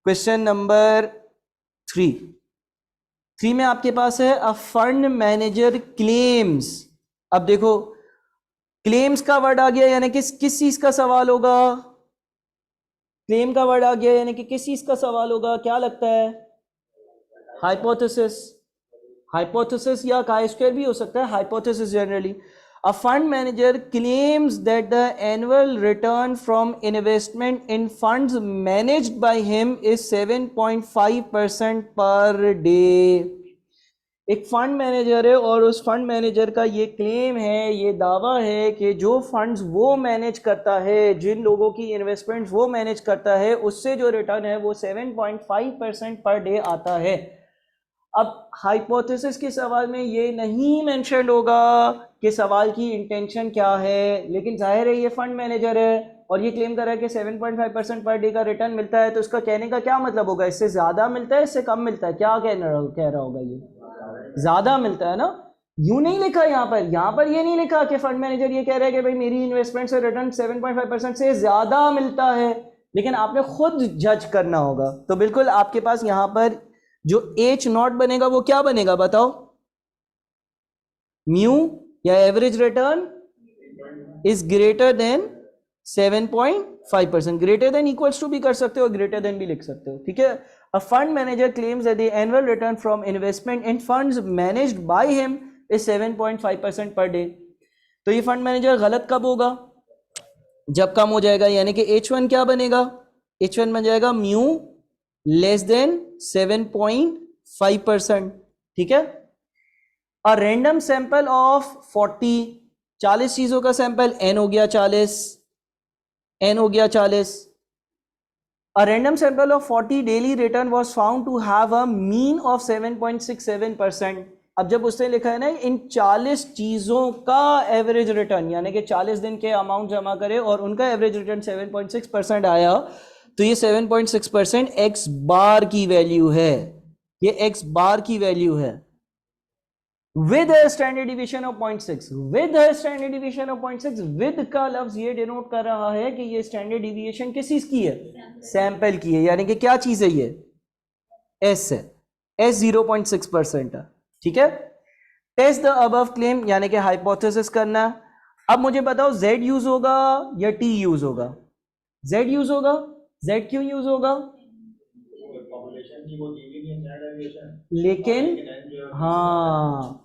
क्वेश्चन नंबर 3 में आपके पास है अ फंड मैनेजर क्लेम्स। अब देखो क्लेम्स का वर्ड आ गया, यानी कि किस चीज का सवाल होगा। क्लेम का वर्ड आ गया यानी कि किस चीज का सवाल होगा, क्या लगता है? हाइपोथेसिस। हाइपोथेसिस या chi स्क्वायर भी हो सकता है, hypothesis generally. A fund manager claims that the annual return from investment in funds managed by him is 7.5% per day. एक फंड मैनेजर है और उस फंड मैनेजर का ये क्लेम है, ये दावा है कि जो फंड्स वो मैनेज करता है, जिन लोगों की इन्वेस्टमेंट्स वो मैनेज करता है, उससे जो रिटर्न है वो 7.5% पर डे आता है। अब हाइपोथेसिस के सवाल में ये नहीं मेंशन होगा कि सवाल की इंटेंशन क्या है, लेकिन जाहिर है ये फंड मैनेजर है और ये क्लेम कर रहा है कि 7.5% पर डे का रिटर्न मिलता है, तो इसका कहने का क्या मतलब होगा? इससे ज़्यादा मिलता है, इससे कम मिलता है, क्या कह रहा होगा? ये ज़्यादा मिलता है ना। यूं नहीं लिखा यहाँ पर ये नहीं लिखा कि फंड मैनेजर ये कह रहा है कि भाई मेरी इन्वेस्टमेंट से रिटर्न 7.5% से ज़्यादा मिलता है, लेकिन आपने खुद जज करना होगा। तो बिल्कुल आपके पास यहाँ पर जो H0 बनेगा वो क्या बनेगा बताओ? म्यू या average return is greater than 7.5%। Greater than equals to भी कर सकते हो, ग्रेटर देन भी लिख सकते हो, ठीक है। A fund manager claims that the annual return from investment in funds managed by him is 7.5% per day. तो ये फंड मैनेजर गलत कब होगा? जब कम हो जाएगा, यानी कि H1 क्या बनेगा? H1 बन जाएगा म्यू लेस देन 7.5%, ठीक है। अ रैंडम सैंपल ऑफ 40 चीजों का सैंपल, n हो गया 40, n हो गया 40। A random sample of 40 daily return was found to have a mean of 7.67%। अब जब उसने लिखा है ना इन 40 चीजों का एवरेज रिटर्न, यानी कि 40 दिन के अमाउंट जमा करे और उनका एवरेज रिटर्न 7.6% आया, तो ये 7.6% एक्स बार की वैल्यू है, ये एक्स बार की वैल्यू है। With standard division of 0.6, with standard division of 0.6, with का लफ्ज ये डिनोट कर रहा है कि ये स्टैंडर्ड डिवीएशन किस चीज की है, सैंपल की है, यानी कि क्या चीज है ये, एस है, एस 0.6% है, ठीक है। टेस्ट द अबव क्लेम, यानी कि हाइपोथेसिस करना। अब मुझे बताओ z यूज होगा या t यूज होगा, z यूज होगा, z क्यों यूज होगा, पॉपुलेशन की वो दी हुई नहीं है डेविएशन, लेकिन हाँ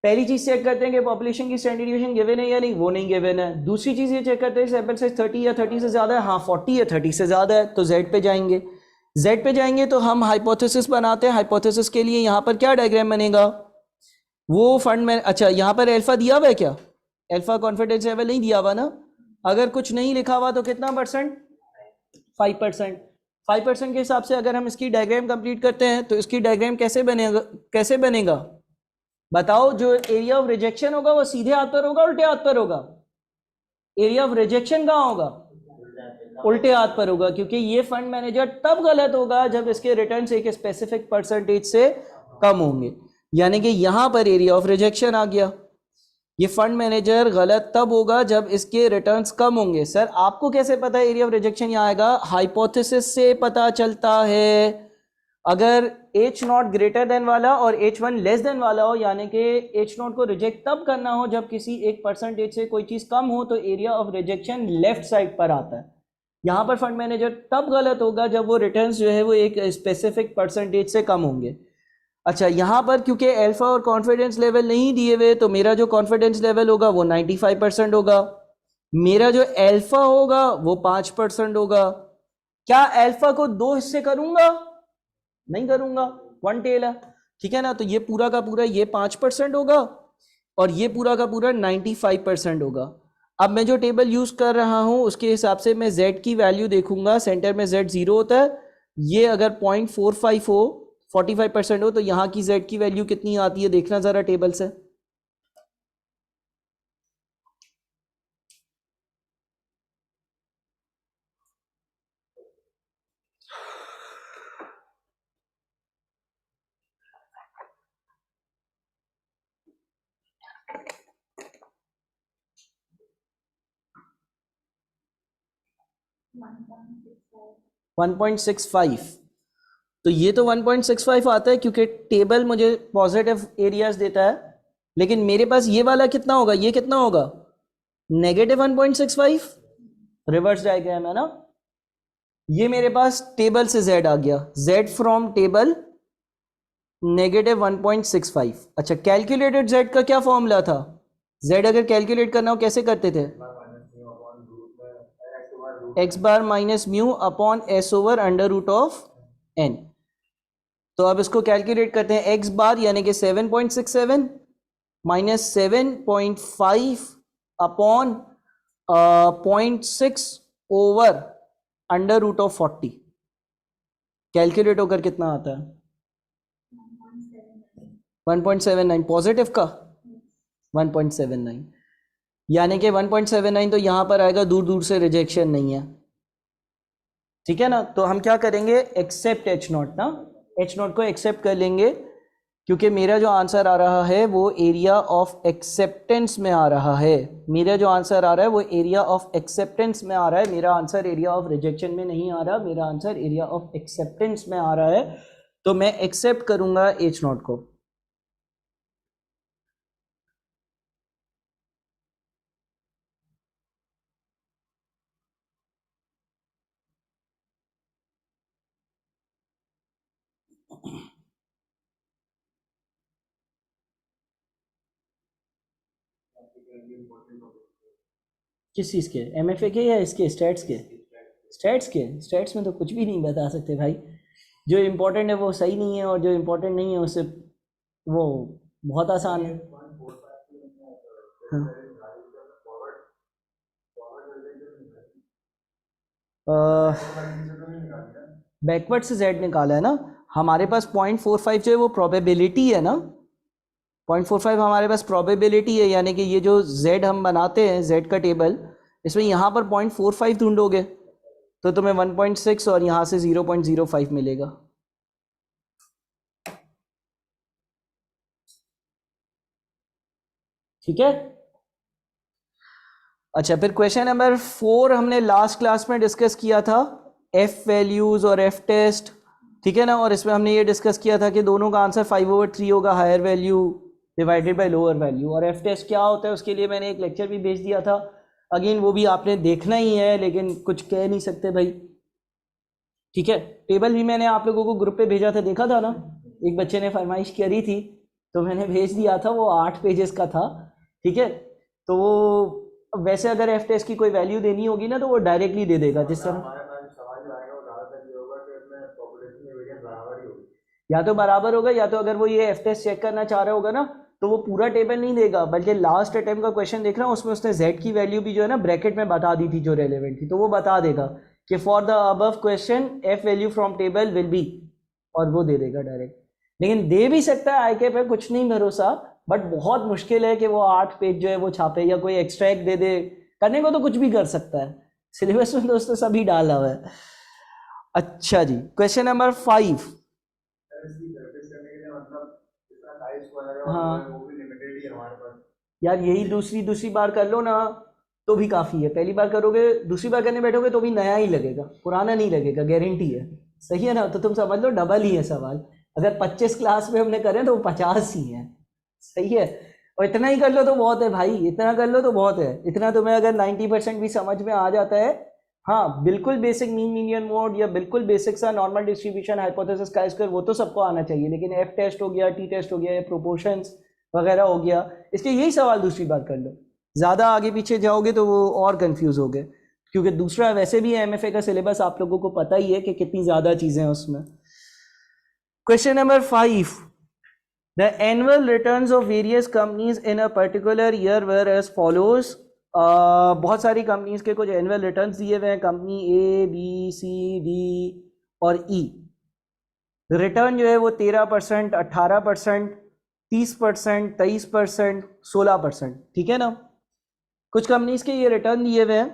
पहली चीज चेक करते हैं कि पॉपुलेशन की स्टैंडर्ड डिवीजन गिवन है या नहीं, वो नहीं गिवन है। दूसरी चीज ये चेक करते हैं सैंपल साइज 30 या 30 से ज्यादा है, हाँ 40 या 30 से ज्यादा है, तो z पे जाएंगे। z पे जाएंगे तो हम हाइपोथेसिस बनाते हैं। हाइपोथेसिस के लिए यहाँ पर क्या डायग्राम बनेगा, वो फंड में, अच्छा यहाँ पर अल्फा दिया हुआ है क्या, अल्फा कॉन्फिडेंस लेवल नहीं दिया हुआ ना, अगर कुछ नहीं लिखा हुआ तो कितना परसेंट, 5%। 5% के हिसाब से अगर हम इसकी डायग्राम कंप्लीट करते हैं तो इसकी डायग्राम कैसे बनेगा, कैसे बनेगा बताओ। जो एरिया ऑफ रिजेक्शन होगा वो सीधे हाथ पर होगा, उल्टे हाथ पर होगा, एरिया ऑफ रिजेक्शन कहाँ होगा, उल्टे हाथ पर होगा, क्योंकि ये फंड मैनेजर तब गलत होगा जब इसके रिटर्न्स एक स्पेसिफिक परसेंटेज से कम होंगे, यानी कि यहां पर एरिया ऑफ रिजेक्शन आ गया। ये फंड मैनेजर गलत तब होगा जब इसके रिटर्न्स कम होंगे। सर आपको कैसे पता है एरिया ऑफ रिजेक्शन यहाँ आएगा, हाइपोथेसिस से पता चलता है। अगर H0 ग्रेटर देन वाला और H1 लेस देन वाला हो, यानी कि H0 को रिजेक्ट तब करना हो जब किसी एक परसेंटेज से कोई चीज कम हो, तो area of rejection left side पर आता है। यहाँ पर फंड मैनेजर तब गलत होगा जब वो रिटर्न्स जो है वो एक स्पेसिफिक परसेंटेज से कम होंगे। अच्छा यहाँ पर क्योंकि अल्फा और कॉन्फिडेंस लेवल नहीं दिए हुए, तो मेरा जो कॉन्फिडेंस लेवल होगा वो 95% होगा, मेरा जो अल्फा होगा वो 5% होगा। क्या अल्फा को दो हिस्से करूंगा, नहीं करूंगा, वन टेल है, ठीक है ना। तो ये पूरा का पूरा ये 5% होगा और ये पूरा का पूरा 95% होगा। अब मैं जो टेबल यूज कर रहा हूं उसके हिसाब से मैं z की वैल्यू देखूंगा, सेंटर में z 0 होता है, ये अगर 0.45 हो, 45% हो, तो यहाँ की z की वैल्यू कितनी आती है देखना जरा टेबल से। वन 1.65, तो ये तो 1.65 आता है क्योंकि टेबल मुझे पॉजिटिव एरियाज देता है, लेकिन मेरे पास ये वाला कितना होगा, ये कितना होगा, -1.65। रिवर्स डायग्राम है ना, ये मेरे पास टेबल से z आ गया, z फ्रॉम टेबल -1.65। अच्छा कैलकुलेटेड z का क्या फॉर्मूला था, z अगर कैलकुलेट करना हो कैसे करते थे, x bar minus mu upon s over under root of n। तो अब इसको कैलकुलेट करते हैं, x बार यानी कि 7.67 minus 7.5 upon 0.6 over under root of 40, calculate होकर कितना आता है 1.79, पॉजिटिव का 1.79, यानी कि 1.79 तो यहां पर आएगा, दूर दूर से रिजेक्शन नहीं है, ठीक है ना। तो हम क्या करेंगे, एक्सेप्ट H0 ना, H0 को एक्सेप्ट कर लेंगे, क्योंकि मेरा जो आंसर आ रहा है वो एरिया ऑफ एक्सेप्टेंस में आ रहा है, मेरा जो आंसर आ रहा है वो एरिया ऑफ एक्सेप्टेंस में आ रहा है, मेरा आंसर एरिया ऑफ रिजेक्शन में नहीं आ रहा, मेरा आंसर एरिया ऑफ एक्सेप्टेंस में आ रहा है। तो मैं एक्सेप्ट करूंगा H0 को। किस चीज़ के, MFA के या इसके स्टैट्स के, स्टैट्स के, स्टैट्स में तो कुछ भी नहीं बता सकते भाई, जो इम्पोर्टेंट है वो सही नहीं है और जो इम्पोर्टेंट नहीं है उससे वो बहुत आसान है। बैकवर्ड से z निकाला है ना, हमारे पास 0.45 जो है वो प्रोबेबिलिटी है ना, 0.45 हमारे पास प्रोबेबिलिटी है, यानी कि ये जो z हम बनाते हैं z का टेबल, इसमें यहाँ पर 0.45 ढूंढोगे तो तुम्हें 1.6 और यहाँ से 0.05 मिलेगा। ठीक है। अच्छा, फिर क्वेश्चन नंबर 4 हमने लास्ट क्लास में डिस्कस किया था, एफ वैल्यूज और एफ टेस्ट, ठीक है ना। और इसमें हमने ये डिस्कस किया था कि दोनों का आंसर 5/3 होगा, higher value divided by lower value. और एफ टेस्ट क्या होता है उसके लिए मैंने एक लेक्चर भी भेज दिया था, अगेन वो भी आपने देखना ही है, लेकिन कुछ कह नहीं सकते भाई, ठीक है। टेबल भी मैंने आप लोगों को ग्रुप पे भेजा था, देखा था ना, एक बच्चे ने फरमाइश करी थी तो मैंने भेज दिया था, वो 8 पेजेस का था, ठीक है। तो वो वैसे अगर एफ टेस्ट की कोई वैल्यू देनी होगी ना तो वो डायरेक्टली दे देगा, जिस तरह हमारे पास सवाल जो आएगा वो ज़्यादातर ये होगा कि इसमें पॉपुलेशन में वेरिएंस बराबर ही होगी, या तो बराबर होगा, या तो अगर वो ये एफ टेस्ट चेक करना चाह रहा होगा ना तो वो पूरा टेबल नहीं देगा, बल्कि लास्ट अटेम्प्ट का क्वेश्चन देख रहा हूँ उसमें उसने z की वैल्यू भी जो है ना ब्रैकेट में बता दी थी जो रेलेवेंट थी, तो वो बता देगा कि for the above question F value from table will be, और वो दे देगा डायरेक्ट। लेकिन दे भी सकता है, IK पे कुछ नहीं भरोसा, बट बहुत मुश्किल है कि वो 8 पेज जो है वो छापे या कोई एक्स्ट्रैक्ट दे दे, करने को तो कुछ भी कर सकता है, सिलेबस में दोस्तों सभी डाला हुआ है। अच्छा जी, क्वेश्चन नंबर 5। इसकी प्रैक्टिस करने के लिए मतलब इतना साइज स्क्वायर है और हाँ वो भी लिमिटेड ही है हमारे पास। यार, यही दूसरी बार कर लो ना तो भी काफ़ी है, पहली बार करोगे, दूसरी बार करने बैठोगे तो भी नया ही लगेगा, पुराना नहीं लगेगा, गारंटी है, सही है ना। तो तुम समझ लो डबल ही है सवाल, अगर 25 क्लास में हमने करें तो वो 50 ही है, सही है। और इतना ही कर लो तो बहुत है भाई, इतना कर लो तो बहुत है, इतना तुम्हें अगर 90% भी समझ में आ जाता है, हाँ बिल्कुल बेसिक मीन मीडियन मोड या बिल्कुल बेसिक सा नॉर्मल डिस्ट्रीब्यूशन हाइपोथेसिस का स्क्वायर वो तो सबको आना चाहिए, लेकिन एफ टेस्ट हो गया, टी टेस्ट हो गया, या प्रोपोर्शंस वगैरह हो गया, इसलिए यही सवाल दूसरी बार कर लो। ज़्यादा आगे पीछे जाओगे तो वो और कंफ्यूज हो गए, क्योंकि दूसरा वैसे भी MFA का सिलेबस आप लोगों को पता ही है कि कितनी ज़्यादा चीज़ें हैं उसमें। Question number 5, the annual returns of various companies in a particular year were as follows. बहुत सारी कंपनीज के कुछ एनुअल रिटर्न्स दिए हुए हैं, company A, B, C, D और E। रिटर्न जो है वो 13%, 18%, 30%, 23%, 16%, ठीक है ना। कुछ कंपनीज के ये रिटर्न दिए हुए हैं।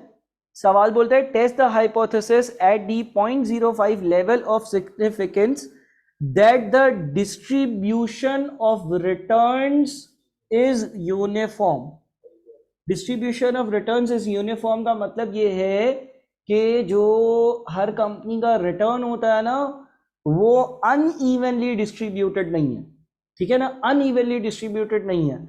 सवाल बोलता है test the hypothesis at the 0.05 level of significance that the distribution of returns is uniform. Distribution of returns is uniform का मतलब ये है कि जो हर कंपनी का रिटर्न होता है ना वो अनइवनली डिस्ट्रीब्यूटेड नहीं है, ठीक है ना, अनइवनली डिस्ट्रीब्यूटेड नहीं है।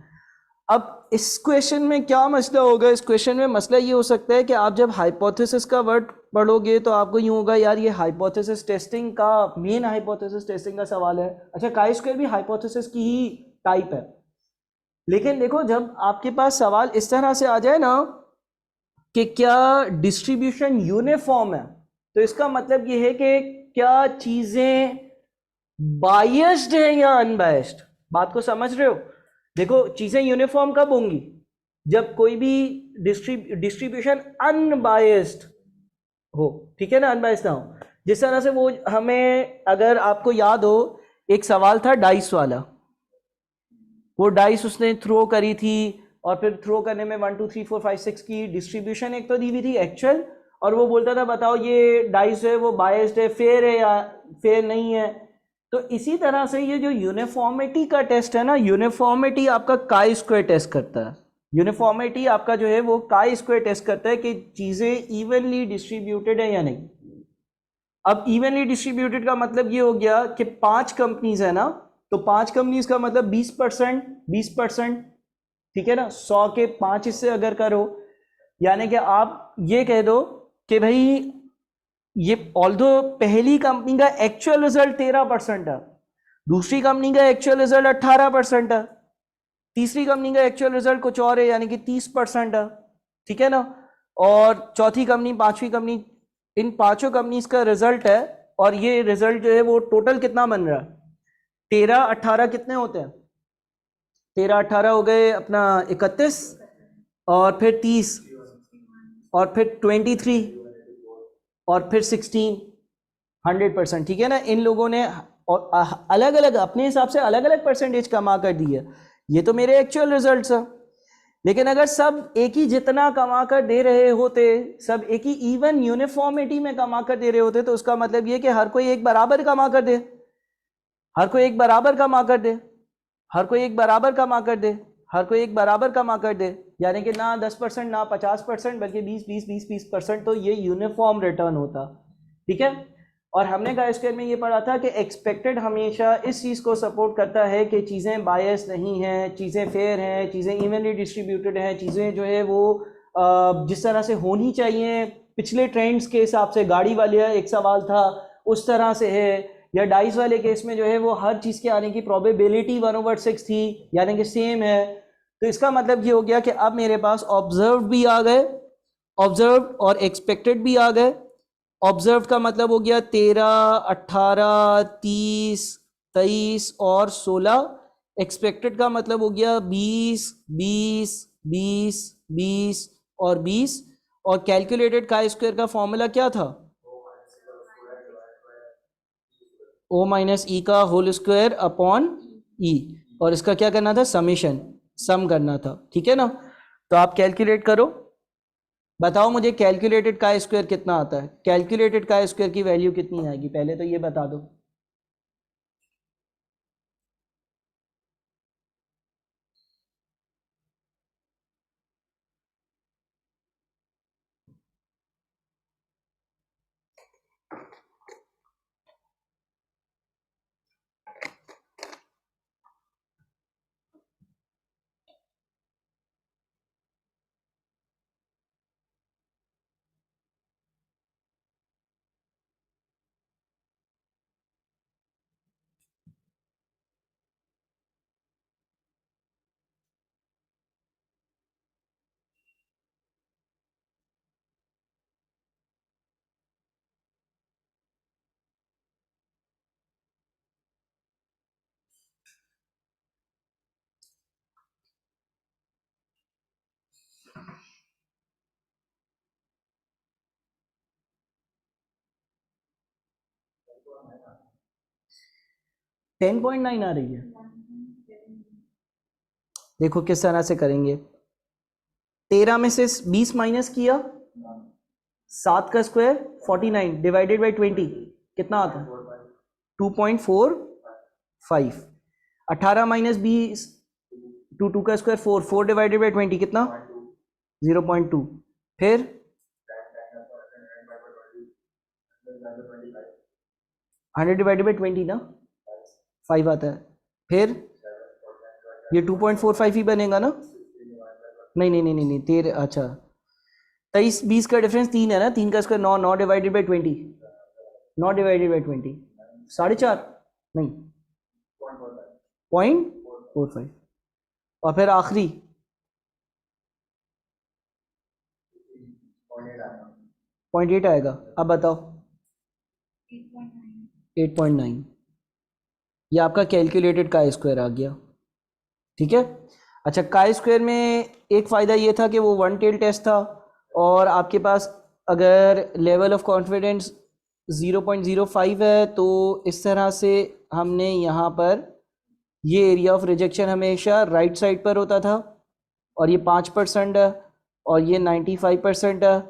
अब इस क्वेश्चन में क्या मसला होगा, इस क्वेश्चन में मसला ये हो सकता है कि आप जब हाइपोथेसिस का वर्ड पढ़ोगे तो आपको यूं होगा यार ये हाइपोथेसिस टेस्टिंग का, मेन हाइपोथेसिस टेस्टिंग का सवाल है। अच्छा, काई स्क्वायर भी हाइपोथेसिस की ही टाइप है, लेकिन देखो जब आपके पास सवाल इस तरह से आ जाए ना कि क्या डिस्ट्रीब्यूशन यूनिफॉर्म है, तो इसका मतलब ये है कि क्या चीजें बायस्ड है या अनबायस्ड। बात को समझ रहे हो? देखो चीजें यूनिफॉर्म कब होंगी, जब कोई भी डिस्ट्रीब्यूशन अनबायस्ड हो, ठीक है ना, अनबायस्ड ना हो। जिस तरह से वो हमें, अगर आपको याद हो, एक सवाल था डाइस वाला, वो डाइस उसने थ्रो करी थी और फिर थ्रो करने में 1 2 3 4 5 6 की डिस्ट्रीब्यूशन एक तो दी हुई थी एक्चुअल, और वो बोलता था बताओ ये डाइस है वो बायस्ड है, फेयर है या फेयर नहीं है। तो इसी तरह से ये जो यूनिफॉर्मिटी का टेस्ट है ना, यूनिफॉर्मिटी आपका काई स्क्वायर टेस्ट करता है, यूनिफॉर्मिटी आपका जो है वो काई स्क्वायर टेस्ट करता है कि चीजें इवनली डिस्ट्रीब्यूटेड है या नहीं। अब इवनली डिस्ट्रीब्यूटेड का मतलब ये हो गया कि 5 कंपनीज है ना, तो 5 कंपनीज का मतलब 20%, 20%, ठीक है ना, 100 के 5 हिस्से अगर करो, यानी कि आप ये कह दो कि भाई ये ऑल्दो पहली कंपनी का एक्चुअल रिजल्ट 13% है, दूसरी कंपनी का एक्चुअल रिजल्ट 18% है, तीसरी कंपनी का एक्चुअल रिजल्ट कुछ और है यानी कि 30% है, ठीक है ना, और चौथी कंपनी, पांचवी कंपनी, इन पांचों कंपनीज का रिजल्ट है, और ये रिजल्ट जो है वो टोटल कितना बन रहा है, 13 18 कितने होते हैं, 13 18 हो गए अपना 31, और फिर 30, और फिर 23, और फिर 16, 100%, ठीक है ना। इन लोगों ने और अलग अलग अपने हिसाब से अलग अलग परसेंटेज कमा कर दी है, ये तो मेरे एक्चुअल रिजल्ट्स हैं। लेकिन अगर सब एक ही जितना कमा कर दे रहे होते, सब एक ही इवन यूनिफॉर्मिटी में कमा कर दे रहे होते, तो उसका मतलब ये कि हर कोई एक बराबर कमा कर दे, हर कोई एक बराबर कमा कर दे, हर कोई एक बराबर कमा कर दे, हर कोई एक बराबर कमा कर दे, यानी कि ना 10% ना 50%, बल्कि 20-20-20-20%, तो ये यूनिफॉर्म रिटर्न होता। ठीक है। और हमने का स्क्वायर में ये पढ़ा था कि एक्सपेक्टेड हमेशा इस चीज़ को सपोर्ट करता है कि चीज़ें बायस नहीं हैं, चीज़ें फेयर हैं, चीज़ें इवनली डिस्ट्रीब्यूटेड हैं, चीज़ें जो है वो जिस तरह से होनी चाहिए पिछले ट्रेंड्स के हिसाब से, गाड़ी वाले एक सवाल था उस तरह से है, या डाइस वाले केस में जो है वो हर चीज़ के आने की प्रोबेबिलिटी 1/6 थी, यानी कि सेम है। तो इसका मतलब ये हो गया कि अब मेरे पास ऑब्जर्व भी आ गए, ऑब्जर्व और एक्सपेक्टेड भी आ गए। ऑब्जर्व का मतलब हो गया 13, 18, 30, 23 और 16। एक्सपेक्टेड का मतलब हो गया 20, 20, 20, 20 और 20। और कैलकुलेटेड का स्क्वायर का फॉर्मूला क्या था? ओ माइनस ई का होल स्क्वायर अपॉन ई, और इसका क्या करना था? समेशन, सम करना था। ठीक है ना? तो आप कैलकुलेट करो, बताओ मुझे कैलकुलेटेड का स्क्वायर कितना आता है? कैलकुलेटेड का स्क्वायर की वैल्यू कितनी आएगी, पहले तो ये बता दो। टेन पॉइंट नाइन आ रही है। देखो किस तरह से करेंगे। 13 में से 20 माइनस किया, 7 का स्क्वायर 49 डिवाइडेड बाई 20 कितना आता है? 2.45। 18 माइनस 20, 2 का स्क्वायर 4, 4 डिवाइडेड बाई 20 कितना? 0.2। फिर 100 डिवाइडेड बाई 20 ना 5 आता है। फिर ये 2.45 ही बनेगा ना? नहीं नहीं नहीं नहीं नहीं, 13, अच्छा 23 20 का डिफरेंस 3 है ना, 3 का square 9, 9 divided by 20, 9 divided by 20 4.5, नहीं 0.45। और फिर आखिरी 0.8 आएगा। अब बताओ 8.9, ये आपका कैलकुलेटेड का स्क्वायर आ गया। ठीक है। अच्छा, का स्क्वायर में एक फ़ायदा ये था कि वो वन टेल टेस्ट था, और आपके पास अगर लेवल ऑफ कॉन्फिडेंस 0.05 है तो इस तरह से हमने यहाँ पर ये एरिया ऑफ रिजेक्शन हमेशा राइट साइड पर होता था, और ये 5% है और ये 95% है।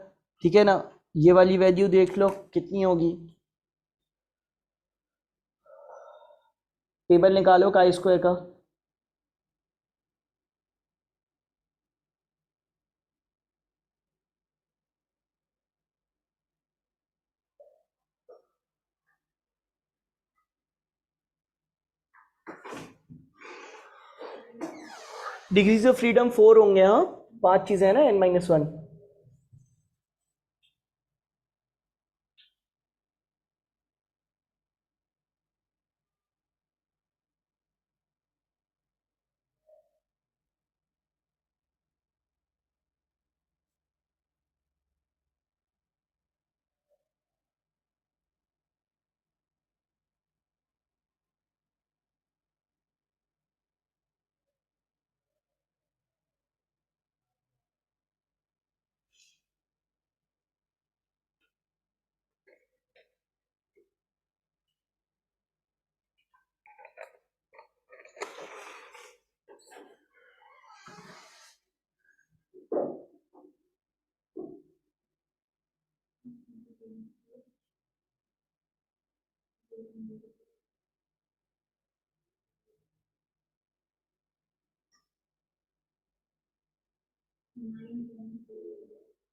ठीक है ना? ये वाली वैल्यू देख लो कितनी होगी, टेबल निकालो का स्क्वायर का। डिग्रीज ऑफ फ्रीडम 4 होंगे, हाँ 5 चीज़ें हैं ना, n-1।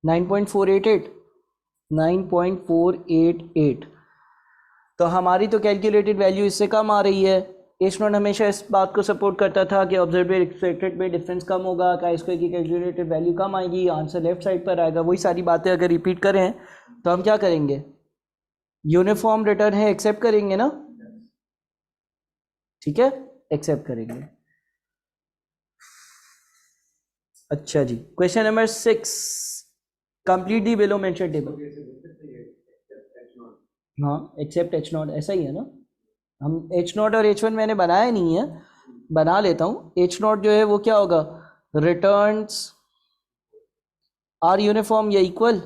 9.488 9.488। तो हमारी तो कैलकुलेटेड वैल्यू इससे कम आ रही है। एच नॉट हमेशा इस बात को सपोर्ट करता था कि ऑब्जर्वेड एक्सपेक्टेड में डिफरेंस कम होगा, का स्क्वायर की कैलकुलेटेड वैल्यू कम आएगी, आंसर लेफ्ट साइड पर आएगा। वही सारी बातें अगर रिपीट करें तो हम क्या करेंगे, यूनिफॉर्म रिटर्न है एक्सेप्ट करेंगे ना, ठीक है, एक्सेप्ट करेंगे। अच्छा जी, question number 6, complete the below mention table. हाँ, एक्सेप्ट एच नॉट, ऐसा ही है ना। हम एच नॉट और एच वन मैंने बनाया नहीं है, बना लेता हूँ। एच नॉट जो है वो क्या होगा, रिटर्न्स आर यूनिफॉर्म या इक्वल,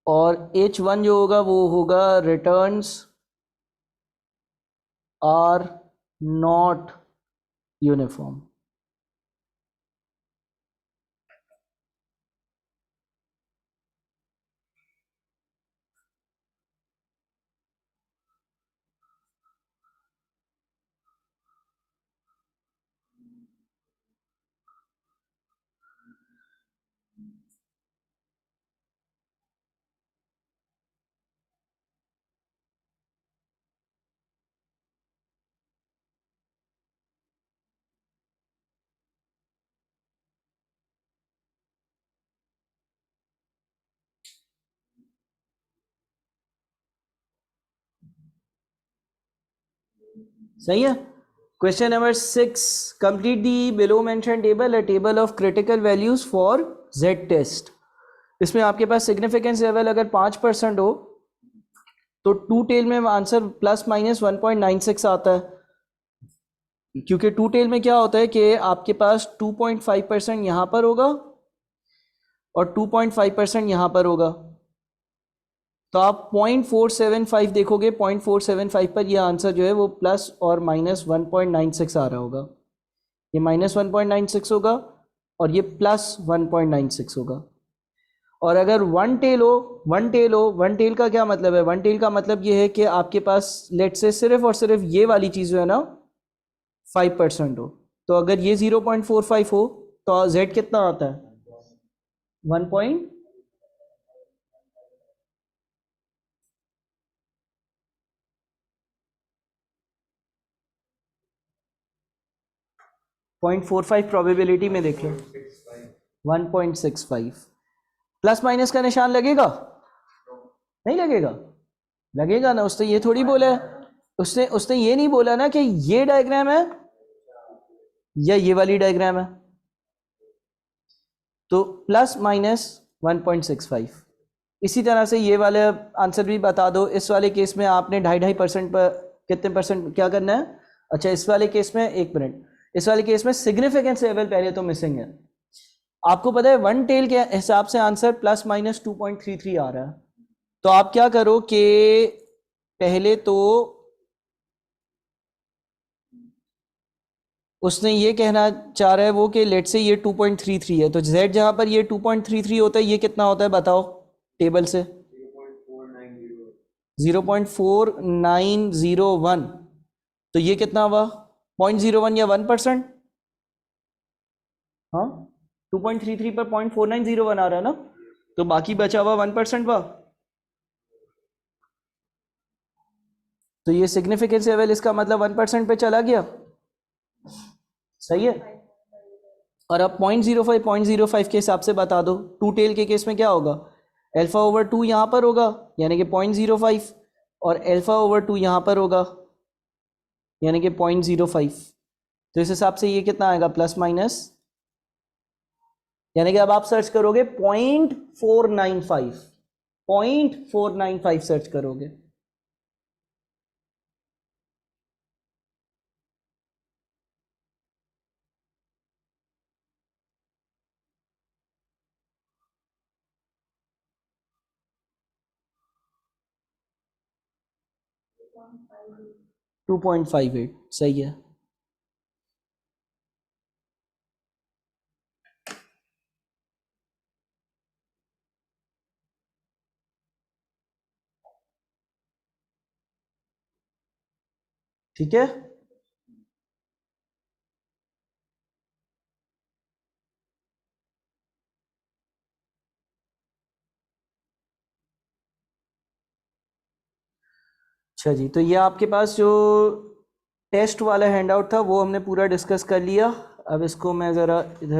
और एच वन जो होगा वो होगा रिटर्न्स आर नॉट यूनिफॉर्म। सही है। Question number 6, complete the below mention table, a table of critical values for Z test. इसमें आपके पास सिग्निफिकेंस लेवल अगर 5% हो तो टू टेल में आंसर प्लस माइनस 1.96 आता है, क्योंकि टू टेल में क्या होता है कि आपके पास 2.5% यहाँ पर होगा और 2.5% यहाँ पर होगा। तो आप 0.475 देखोगे, 0.475 पर यह आंसर जो है वो प्लस और माइनस 1.96 आ रहा होगा। ये माइनस 1.96 होगा और ये प्लस 1.96 होगा। और अगर वन टेल हो, वन टेल का क्या मतलब है, वन टेल का मतलब ये है कि आपके पास लेट से सिर्फ और सिर्फ ये वाली चीज़ जो है ना 5% हो। तो अगर ये 0.45 हो तो जेड कितना आता है, 1.45 प्रोबेबिलिटी में देख लो, 1.65। प्लस माइनस का निशान लगेगा, नहीं लगेगा, लगेगा ना। उसने ये थोड़ी बोला है, उसने उसने ये नहीं बोला ना कि ये डायग्राम है या ये वाली डायग्राम है। तो प्लस माइनस 1.65। इसी तरह से ये वाले आंसर भी बता दो। इस वाले केस में आपने 2.5% पर कितने परसेंट क्या करना है। अच्छा, इस वाले केस में 1 मिनट, इस वाले केस में सिग्निफिकेंस लेवल पहले तो मिसिंग है। आपको पता है वन टेल के हिसाब से आंसर प्लस माइनस 2.33 आ रहा है। तो आप क्या करो कि पहले तो उसने ये कहना चाह रहा है वो कि लेट से ये 2.33 है, तो z जहां पर ये 2.33 होता है, ये कितना होता है बताओ टेबल से, 0.4901। तो ये कितना हुआ, 0.01 या 1%। हाँ, 2.33 पर 0.4901 आ रहा है ना, तो बाकी बचा हुआ 1% हुआ। तो ये सिग्निफिकेंस लेवल इसका मतलब 1% पे चला गया, सही है। और अब 0.05 के हिसाब से बता दो, टू टेल के केस में क्या होगा, अल्फा ओवर 2 यहाँ पर होगा यानी कि 0.05, और अल्फा ओवर 2 यहाँ पर होगा यानी कि 0.05। तो इस हिसाब से ये कितना आएगा, प्लस माइनस, यानी कि अब आप सर्च करोगे 0.495, 0.495 सर्च करोगे। टू 2.58 सही है। ठीक है, अच्छा जी, तो ये आपके पास जो टेस्ट वाला हैंड आउट था वो हमने पूरा डिस्कस कर लिया। अब इसको मैं ज़रा इधर